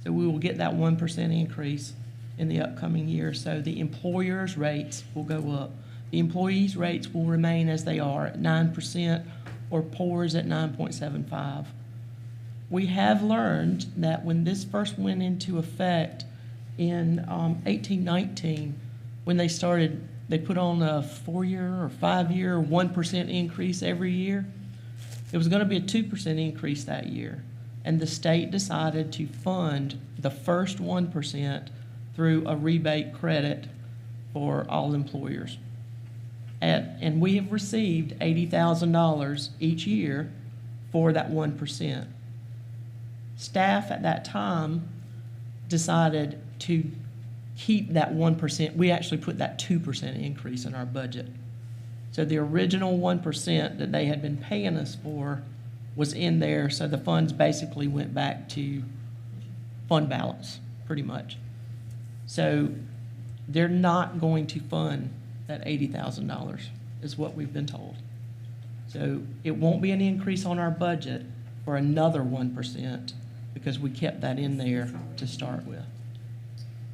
So we will get that 1% increase in the upcoming year. So the employers' rates will go up. The employees' rates will remain as they are at 9%, or PORS at 9.75. We have learned that when this first went into effect in 1819, when they started, they put on a 4-year or 5-year 1% increase every year. It was going to be a 2% increase that year. And the state decided to fund the first 1% through a rebate credit for all employers. And we have received $80,000 each year for that 1%. Staff at that time decided to keep that 1%. We actually put that 2% increase in our budget. So the original 1% that they had been paying us for was in there, so the funds basically went back to fund balance, pretty much. So they're not going to fund that $80,000, is what we've been told. So it won't be an increase on our budget for another 1%, because we kept that in there to start with.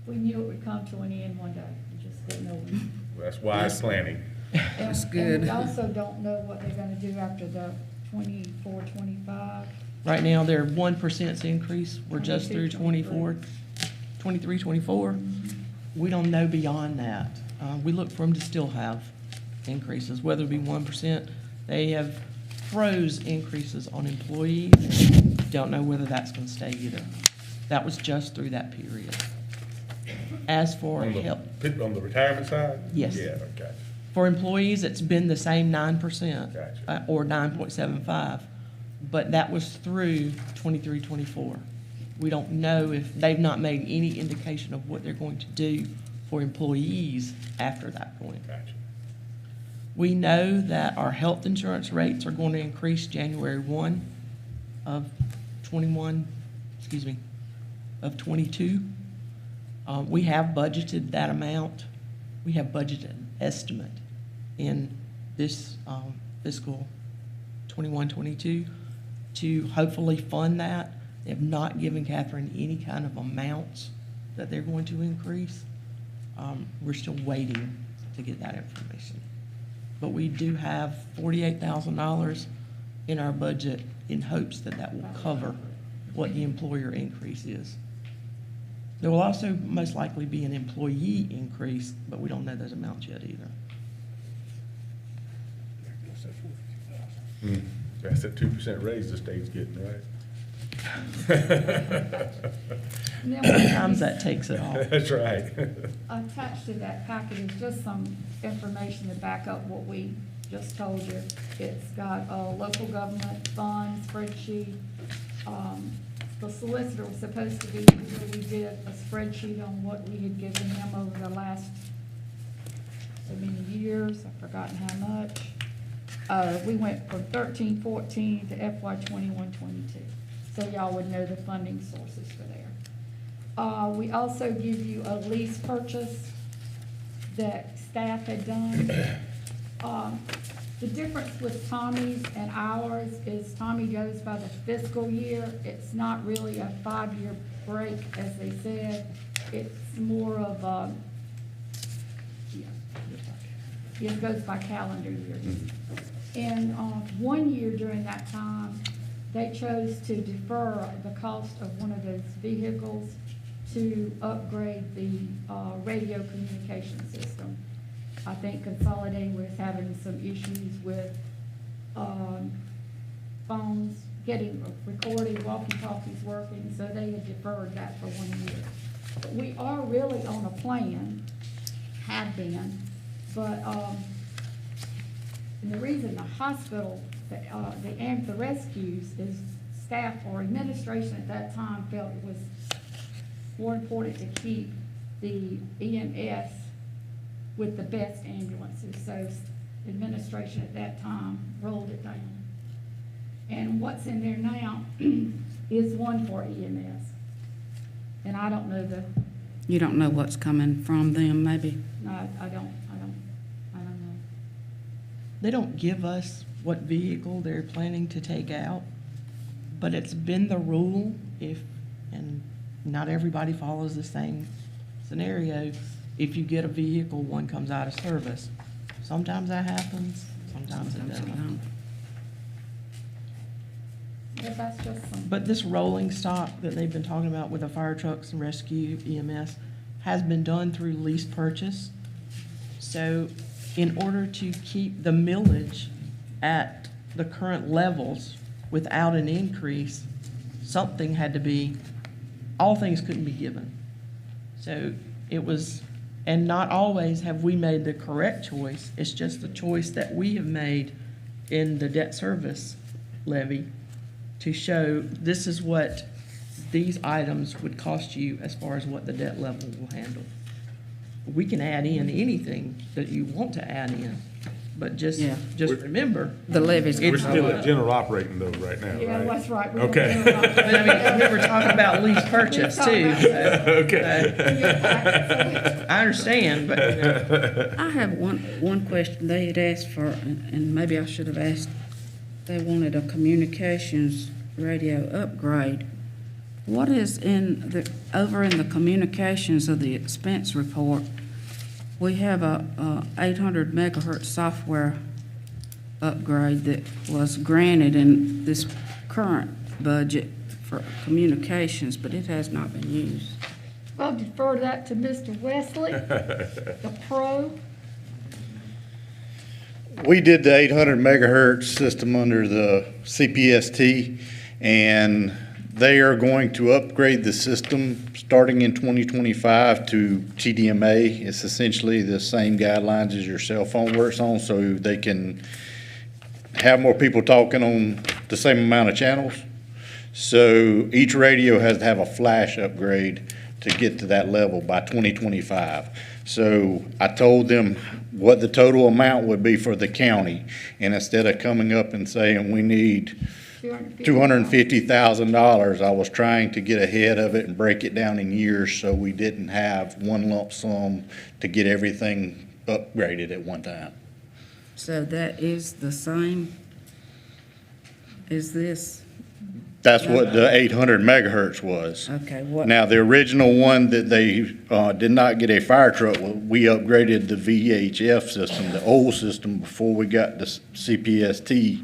We knew it would come to an end one day, we just didn't know when. That's wise planning. That's And good. we also don't know what they're gonna do after the 24, 25. Right now, their 1% increase, we're just through 23. 23, 24. We don't know beyond that. We look for them to still have increases, whether it be 1%. They have froze increases on employees. Don't know whether that's gonna stay either. That was just through that period. As for On help, on the retirement side? Yes. Yeah, okay. for employees, it's been the same 9%. Gotcha. Or 9.75, but that was through 23, 24. We don't know if, they've not made any indication of what they're going to do for employees after that point. Gotcha. We know that our health insurance rates are going to increase January 1 of 21, excuse me, of 22. We have budgeted that amount. We have budgeted an estimate in this fiscal 21, 22 to hopefully fund that. They have not given Catherine any kind of amounts that they're going to increase. We're still waiting to get that information. But we do have $48,000 in our budget in hopes that that will cover what the employer increase is. There will also most likely be an employee increase, but we don't know those amounts yet either. That's that 2% raise the state's getting, right? And then Sometimes that takes it off. That's right. attached to that packet is just some information to back up what we just told you. It's got a local government fund spreadsheet. The solicitor was supposed to be here. We did a spreadsheet on what we had given him over the last so many years. I've forgotten how much. We went from 13, 14 to FY 21, 22. So y'all would know the funding sources for there. We also give you a lease purchase that staff had done. The difference with Tommy's and ours is Tommy goes by the fiscal year. It's not really a 5-year break, as they said. It's more of a, it goes by calendar years. And 1 year during that time, they chose to defer the cost of one of those vehicles to upgrade the radio communication system. I think Consolidated was having some issues with phones getting recorded, walkie-talkies working, so they had deferred that for 1 year. But we are really on a plan, have been, but and the reason the hospital, the rescues is staff or administration at that time felt it was more important to keep the EMS with the best ambulances. So administration at that time rolled it down. And what's in there now is one for EMS. And I don't know the, You don't know what's coming from them, maybe? no, I don't know. They don't give us what vehicle they're planning to take out, but it's been the rule and not everybody follows the same scenario. If you get a vehicle, one comes out of service. Sometimes that happens, sometimes it doesn't. But that's just some. But this rolling stock that they've been talking about with the fire trucks and rescue EMS has been done through lease purchase. So in order to keep the millage at the current levels without an increase, something had to be, all things couldn't be given. So it was, and not always have we made the correct choice. It's just the choice that we have made in the debt service levy to show this is what these items would cost you as far as what the debt level will handle. We can add in anything that you want to add in, but just Yeah. remember, The levy's. We're It's still going at up. general operating though right now, right? Yeah, that's right. We Okay. don't know about But I mean, we were talking about lease purchase too. So, I understand, but I have one question. They had asked for, and maybe I should have asked, they wanted a communications radio upgrade. What is over in the communications of the expense report? We have a 800 megahertz software upgrade that was granted in this current budget for communications, but it has not been used. I'll defer that to Mr. Wesley, the pro. we did the 800 megahertz system under the CPST, and they are going to upgrade the system starting in 2025 to TDMA. It's essentially the same guidelines as your cell phone works on, so they can have more people talking on the same amount of channels. So each radio has to have a flash upgrade to get to that level by 2025. So I told them what the total amount would be for the county, and instead of coming up and saying we need $250,000, I was trying to get ahead of it and break it down in years so we didn't have one lump sum to get everything upgraded at one time. So that is the same as this? That's what the 800 megahertz was. Okay, what? Now, the original one that they did not get a fire truck, we upgraded the VHF system, the old system, before we got the CPST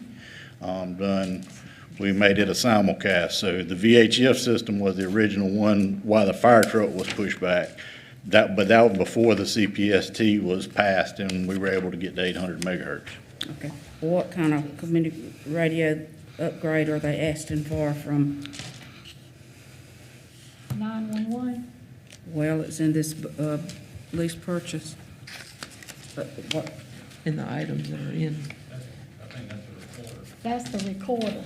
done. We made it a simulcast. So the VHF system was the original one while the fire truck was pushed back. But that was before the CPST was passed and we were able to get to 800 megahertz. Okay. What kind of community radio upgrade are they asking for from, 911, well, it's in this lease purchase. But what, In the items that are in. that's the recorder.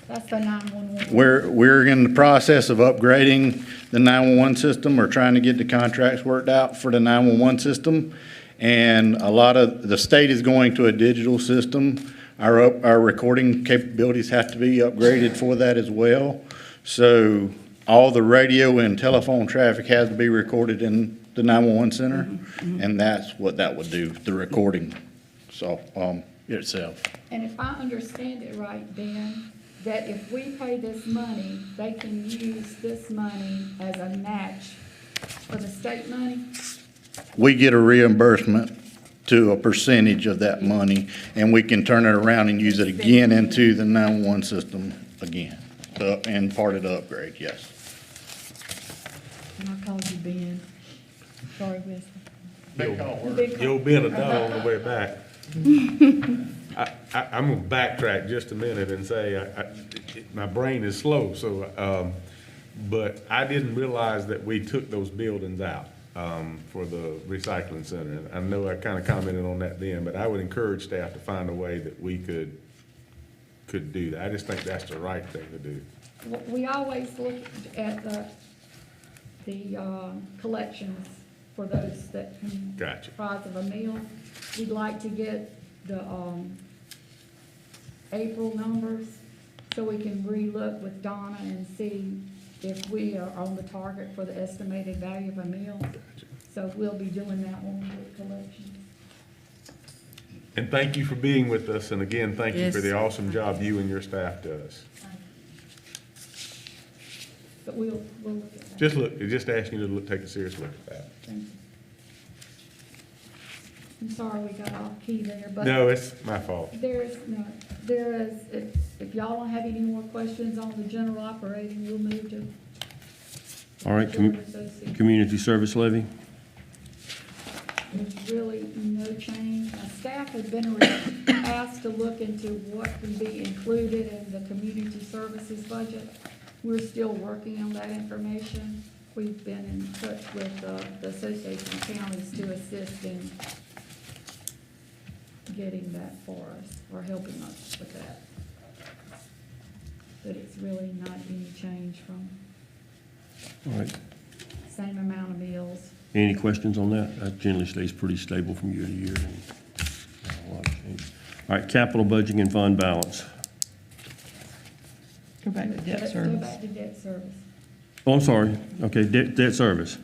That's the 911. We're in the process of upgrading the 911 system. We're trying to get the contracts worked out for the 911 system. And a lot of, the state is going to a digital system. Our recording capabilities have to be upgraded for that as well. So all the radio and telephone traffic has to be recorded in the 911 center. And that's what that would do, the recording, so, itself. And if I understand it right, Ben, that if we pay this money, they can use this money as a match for the state money? We get a reimbursement to a percentage of that money, and we can turn it around and use it again into the 911 system again, and part of the upgrade, yes. And I called you Ben. Sorry, Wesley. You'll be in a dog on the way back. I'm gonna backtrack just a minute and say, my brain is slow, so, but I didn't realize that we took those buildings out, for the recycling center. And I know I kind of commented on that then, but I would encourage staff to find a way that we could do that. I just think that's the right thing to do. We always look at the collections for those that can. Gotcha. Price of a meal. We'd like to get the, April numbers so we can relook with Donna and see if we are on the target for the estimated value of a meal. So we'll be doing that one with collections. And thank you for being with us, and again, thank you for Yes. the awesome job you and your staff does. But we'll look at that. Just asking you to take a serious look at that. Thank you. I'm sorry we got off key there, but. No, it's my fault. There is, if y'all don't have any more questions on the general operating, we'll move to. All right, general associate. community service levy? There's really no change. Staff has been asked to look into what can be included in the community services budget. We're still working on that information. We've been in touch with the Association of Counties to assist in getting that for us, or helping us with that. But it's really not any change from All right. same amount of meals. Any questions on that? That generally stays pretty stable from year to year. And not a lot of change. All right, capital budgeting and fund balance. Go back to debt Go service. back to debt service. Oh, I'm sorry. Okay, debt service.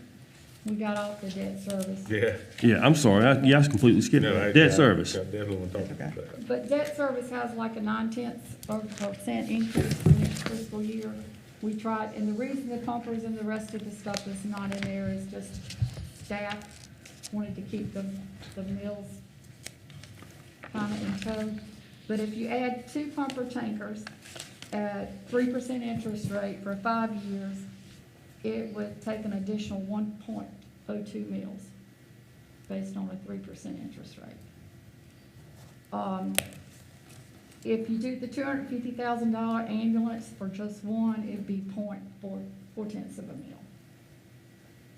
We got off the debt service. Yeah. Yeah, I'm sorry. I completely skipped No, that. I Debt service. definitely want to talk about that. But debt service has like a 0.9% increase for next fiscal year. We tried, and the reason the pumpers and the rest of the stuff is not in there is just staff wanted to keep the mills kind of in tow. But if you add 2 pumper tankers at 3% interest rate for 5 years, it would take an additional 1.02 mils based on a 3% interest rate. If you do the $250,000 ambulance for just one, it'd be 0.4 of a mil.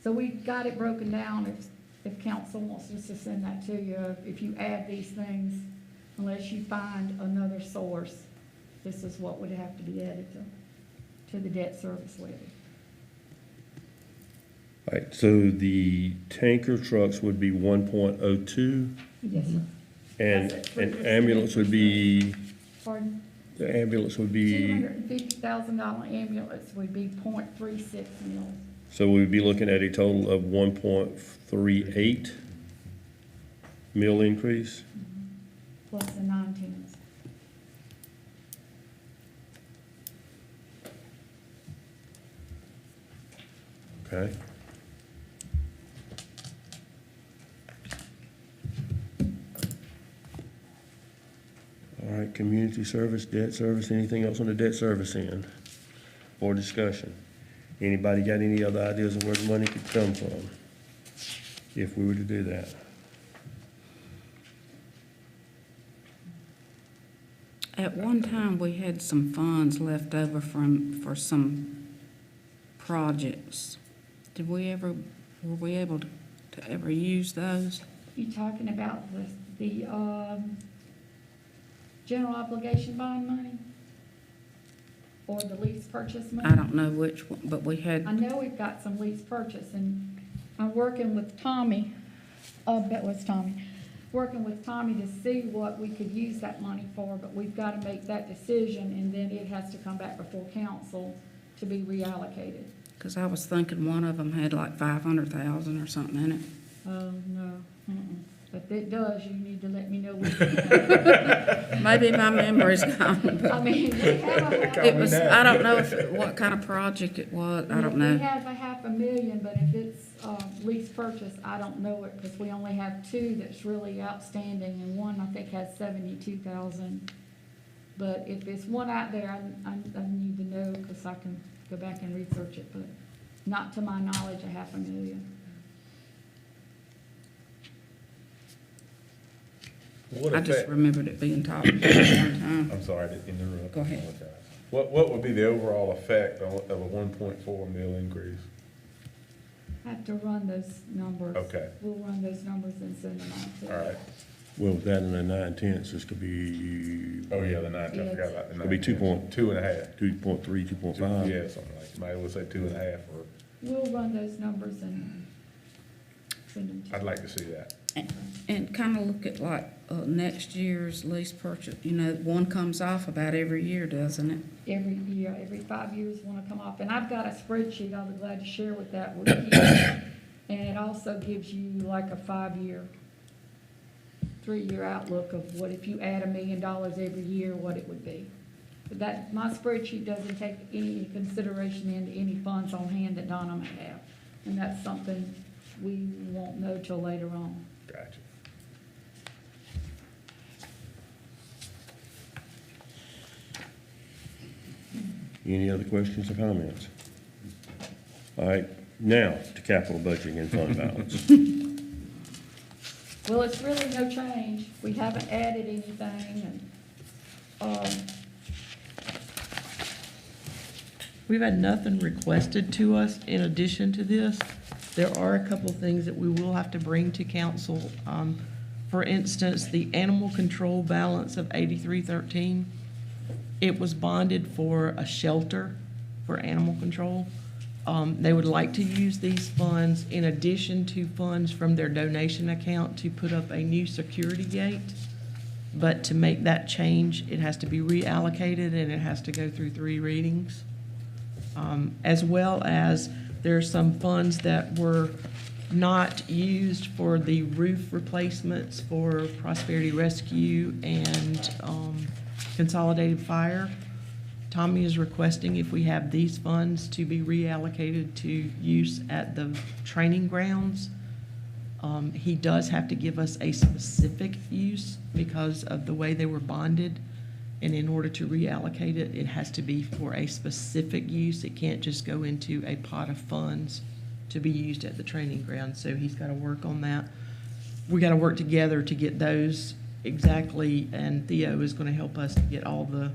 So we got it broken down if council wants us to send that to you. If you add these things, unless you find another source, this is what would have to be added to the debt service levy. All right, so the tanker trucks would be 1.02, Yes, sir. and That's it. an ambulance would be, Pardon? the ambulance would be, $250,000 ambulance would be 0.36 mils. so we'd be looking at a total of 1.38 mil increase? Plus the 9/10. Okay. All right, community service, debt service, anything else on the debt service end for discussion? Anybody got any other ideas of where the money could come from if we were to do that? At one time, we had some funds left over for some projects. Were we able to ever use those? You talking about the general obligation bond money? Or the lease purchase money? I don't know which one, but we I had, know we've got some lease purchase, and I'm working with Tommy, that was Tommy, working with Tommy to see what we could use that money for, but we've got to make that decision, and then it has to come back before council to be reallocated. because I was thinking one of them had like 500,000 or something in it. Oh, no, but if it does, you need to let me know. Maybe my memory's gone, but I mean, we have a it was, I don't know what kind of project it was, I don't We know. have a $500,000, but if it's lease purchase, I don't know it, because we only have two that's really outstanding, and one I think has 72,000. But if there's one out there, I need to know, because I can go back and research it, but not to my knowledge, $500,000. What I just effect, remembered it being talked about one time. I'm sorry to interrupt. Go ahead. I apologize. What would be the overall effect of a 1.4 mil increase? I have to run those numbers. Okay. We'll run those numbers and send them out to you. All right. Well, with that and the 9/10, this could be. Oh, yeah, the 9, I forgot about the 9. Could be 2.2. 2.5. 2.3, 2.5. Yeah, something like, might as well say 2.5, or, We'll run those numbers and send them to you. I'd like to see that. And kind of look at like next year's lease purchase, you know, one comes off about every year, doesn't it? Every year, every 5 years, want to come off. And I've got a spreadsheet I'll be glad to share with that with you. And it also gives you like a 5-year, 3-year outlook of what if you add $1 million every year, what it would be. But that, my spreadsheet doesn't take any consideration into any funds on hand that Donna may have. And that's something we won't know till later on. Gotcha. Any other questions or comments? All right, now to capital budgeting and fund balance. Well, it's really no change. We haven't added anything, and, We've had nothing requested to us in addition to this. There are a couple of things that we will have to bring to council. For instance, the animal control balance of 8313, it was bonded for a shelter for animal control. They would like to use these funds in addition to funds from their donation account to put up a new security gate. But to make that change, it has to be reallocated and it has to go through 3 readings. As well as there's some funds that were not used for the roof replacements for Prosperity Rescue and Consolidated Fire. Tommy is requesting if we have these funds to be reallocated to use at the training grounds. He does have to give us a specific use because of the way they were bonded. And in order to reallocate it, it has to be for a specific use. It can't just go into a pot of funds to be used at the training ground. So he's got to work on that. We got to work together to get those exactly, and Theo is gonna help us to get all the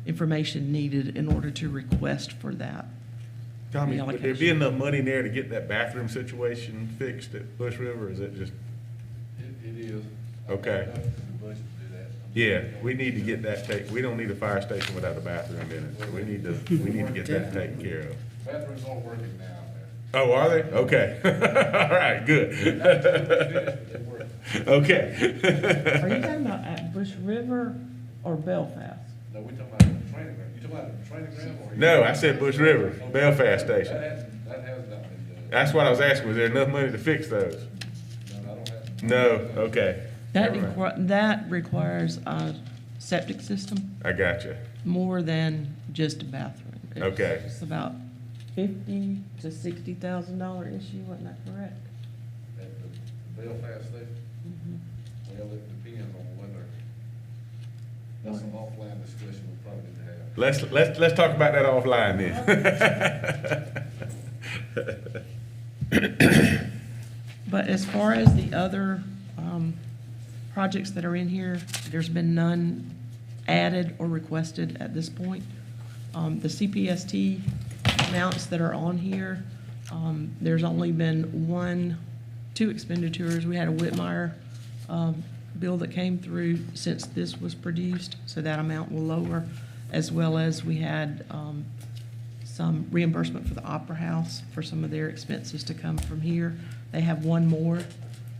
information needed in order to request for that. Tommy, The would there be enough money in there to get that bathroom situation fixed at Bush River, or is it just? It is. Okay. Yeah, we need to get that we don't need a fire station without a bathroom in it, so we need to get that taken care of. Bathrooms aren't working now, Oh, are they? Okay. All right, good. Okay. Are you talking about at Bush River or Belfast? No, we talking about the training ground. You talking about the training ground or? No, I said Bush River, Belfast Station. That has not been done. That's what I was asking, was there enough money to fix those? No, I don't have. No, okay. That Never mind. that requires a septic system I got you. more than just a bathroom. Okay. It's about $50,000 to $60,000 issue, wasn't that correct? At the Belfast station? Well, it depends on whether, that's an offline discussion we probably need to have. Let's talk about that offline then. But as far as the other projects that are in here, there's been none added or requested at this point. The CPST amounts that are on here, there's only been two expenditures. We had a Whitmire bill that came through since this was produced, so that amount will lower, as well as we had some reimbursement for the Opera House for some of their expenses to come from here. They have one more,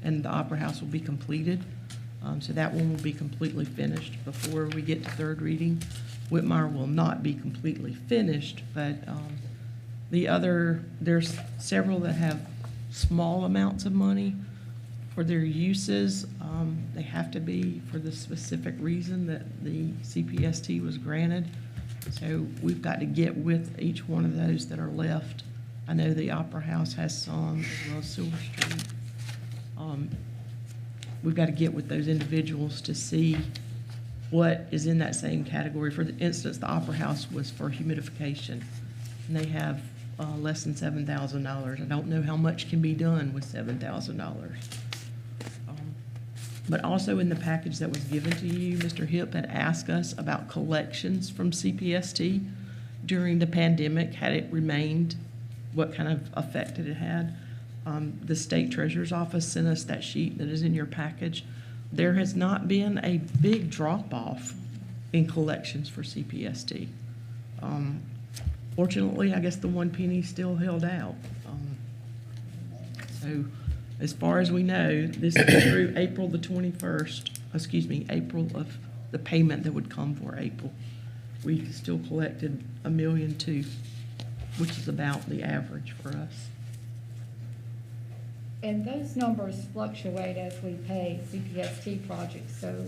and the Opera House will be completed. So that one will be completely finished before we get to third reading. Whitmire will not be completely finished, but there's several that have small amounts of money for their uses. They have to be for the specific reason that the CPST was granted. So we've got to get with each one of those that are left. I know the Opera House has some, as well as Silver Street. We've got to get with those individuals to see what is in that same category. For instance, the Opera House was for humidification, and they have less than $7,000. I don't know how much can be done with $7,000. But also in the package that was given to you, Mr. Hipp had asked us about collections from CPST during the pandemic. Had it remained, what kind of effect it had? The State Treasurer's Office sent us that sheet that is in your package. There has not been a big drop-off in collections for CPST. Fortunately, I guess the 1 penny still held out. So as far as we know, this is through April the 21st, April of the payment that would come for April. We still collected $1.2 million, which is about the average for us. And those numbers fluctuate as we pay CPST projects, so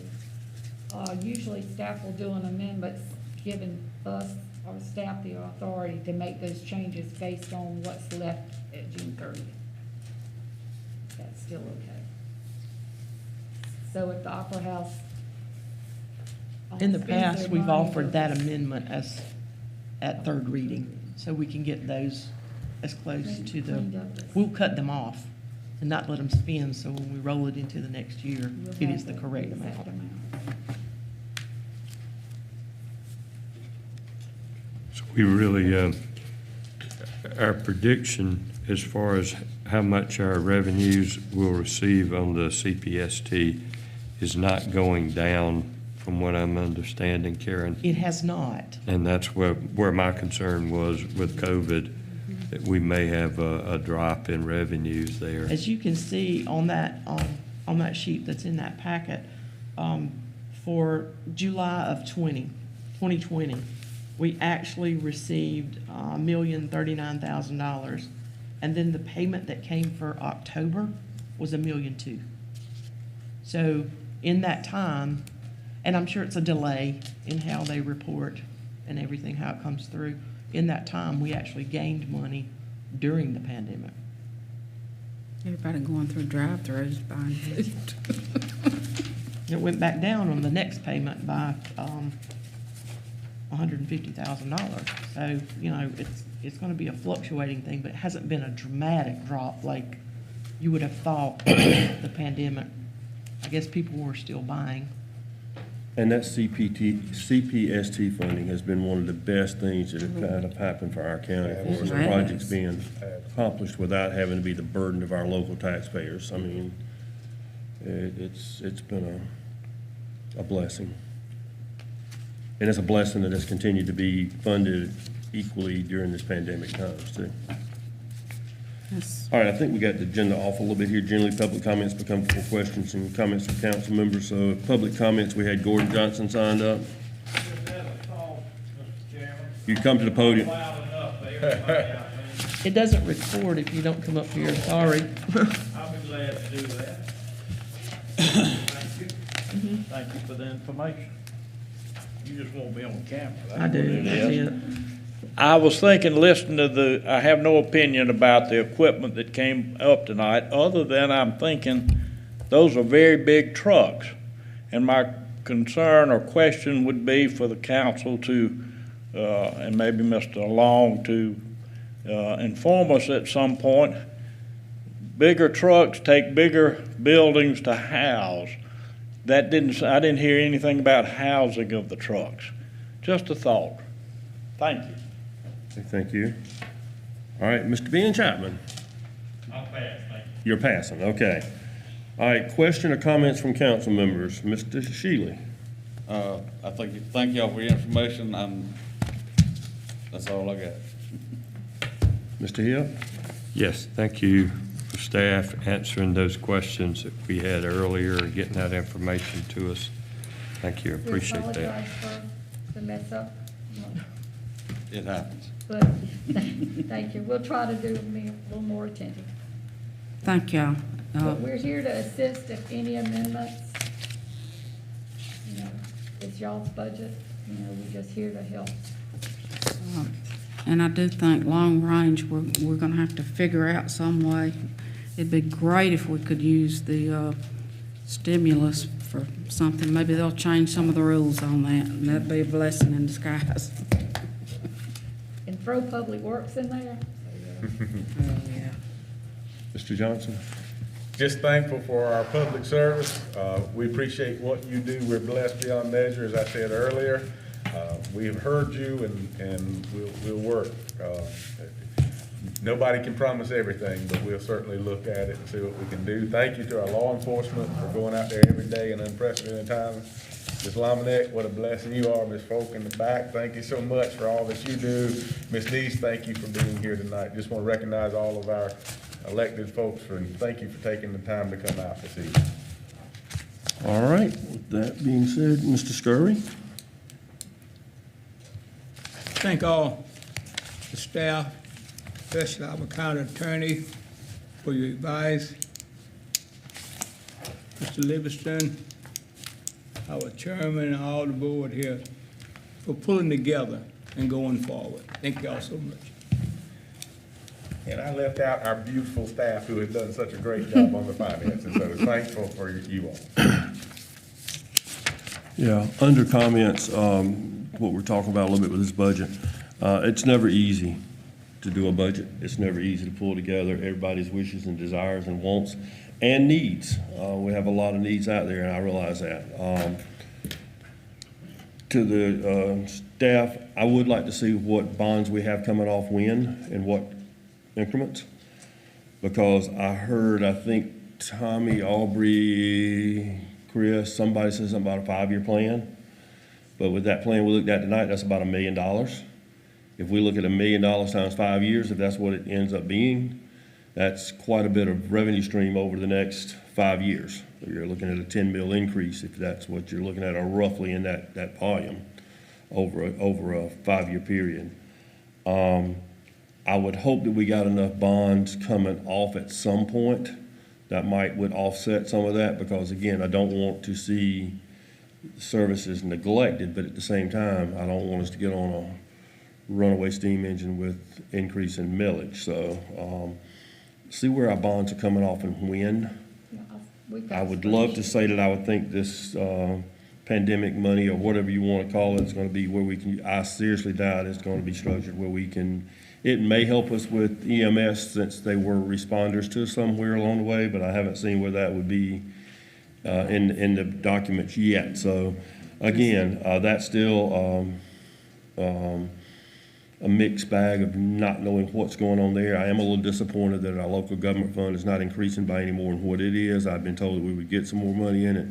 usually staff will do an amendment giving us, or staff, the authority to make those changes based on what's left at June 30th. That's still okay. So if the Opera House In the spends past, their we've money, offered that amendment at third reading, so we can get those as close to the, Cleaned up as- we'll cut them off and not let them spend, so when we roll it into the next year, we'll it have is the correct exact amount. So we really, our prediction as far as how much our revenues will receive on the CPST is not going down from what I'm understanding, Karen. It has not. And that's where my concern was with COVID, that we may have a drop in revenues there. As you can see on that sheet that's in that packet, for July of 2020, we actually received $1,039,000. And then the payment that came for October was $1.2 million. So in that time, and I'm sure it's a delay in how they report and everything, how it comes through. In that time, we actually gained money during the pandemic. Everybody going through drive-throughs buying food. It went back down on the next payment by $150,000. So, you know, it's going to be a fluctuating thing, but it hasn't been a dramatic drop like you would have thought the pandemic I guess people were still buying. And that CPST funding has been one of the best things that have kind of happened for our county for us. Right. Projects being accomplished without having to be the burden of our local taxpayers. I mean, it's been a blessing. And it's a blessing that has continued to be funded equally during this pandemic times too. Yes. All right, I think we got the agenda off a little bit here. Generally, public comments become for questions and comments from council members. So public comments, we had Gordon Johnson signed up. You come to the podium. It doesn't record if you don't come up here, sorry. I'll be glad to do that. Thank you. Thank you for the information. You just won't be on camera. That's I do, what it that's is. it. I was thinking, listening to I have no opinion about the equipment that came up tonight, other than I'm thinking those are very big trucks. And my concern or question would be for the council to, and maybe Mr. Long to inform us at some point. Bigger trucks take bigger buildings to house. I didn't hear anything about housing of the trucks. Just a thought. Thank you. Thank you. All right, Mr. Ben Chapman. I'll pass, thank you. You're passing, okay. All right, question or comments from council members? Mr. Shealy. Thank y'all for your information. That's all I got. Mr. Hill? Yes, thank you for staff answering those questions that we had earlier, getting that information to us. Thank you, appreciate We that. apologize for the mess up, It happens. but thank you. We'll try to do a little more attentive. Thank y'all. But we're here to assist if any amendments, it's y'all's budget, we're just here to help. And I do think long range, we're gonna have to figure out some way. It'd be great if we could use the stimulus for something. Maybe they'll change some of the rules on that, and that'd be a blessing in disguise. And throw Public Works in there. Yeah. Mr. Johnson? Just thankful for our public service. We appreciate what you do. We're blessed beyond measure, as I said earlier. We have heard you and we'll work. Nobody can promise everything, but we'll certainly look at it and see what we can do. Thank you to our law enforcement for going out there every day in unprecedented times. Ms. Lamanek, what a blessing you are. Ms. Folk in the back, thank you so much for all that you do. Ms. Dees, thank you for being here tonight. Just want to recognize all of our elected folks and thank you for taking the time to come out this evening. All right, with that being said, Mr. Scurry? Thank all the staff, especially our county attorney, for your advice. Mr. Livingston, our chairman, and all the board here for pulling together and going forward. Thank y'all so much. And I left out our beautiful staff who have done such a great job on the finances, so thankful for you all. Yeah, under comments, what we're talking about a little bit with this budget, it's never easy to do a budget. It's never easy to pull together everybody's wishes and desires and wants and needs. We have a lot of needs out there, and I realize that. To the staff, I would like to see what bonds we have coming off when and what increments. Because I heard, I think Tommy, Aubrey, Chris, somebody said something about a 5-year plan. But with that plan we looked at tonight, that's about $1 million. If we look at $1 million times 5 years, if that's what it ends up being, that's quite a bit of revenue stream over the next 5 years. So you're looking at a 10 mil increase if that's what you're looking at, or roughly in that volume over a 5-year period. I would hope that we got enough bonds coming off at some point that would offset some of that, because again, I don't want to see services neglected, but at the same time, I don't want us to get on a runaway steam engine with increase in millage. So see where our bonds are coming off and when. I would love to say that I would think this pandemic money, or whatever you want to call it, is going to be where we can, I seriously doubt it's going to be structured where we can, it may help us with EMS since they were responders to us somewhere along the way, but I haven't seen where that would be in the documents yet. So again, that's still a mixed bag of not knowing what's going on there. I am a little disappointed that our local government fund is not increasing by any more than what it is. I've been told that we would get some more money in it.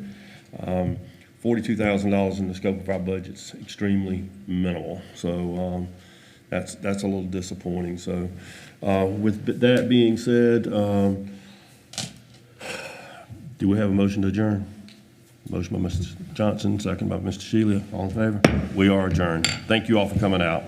$42,000 in the scope of our budget's extremely minimal. So that's a little disappointing. So with that being said, do we have a motion to adjourn? Motion by Mr. Johnson, second by Mr. Shealy. All in favor? We are adjourned. Thank you all for coming out.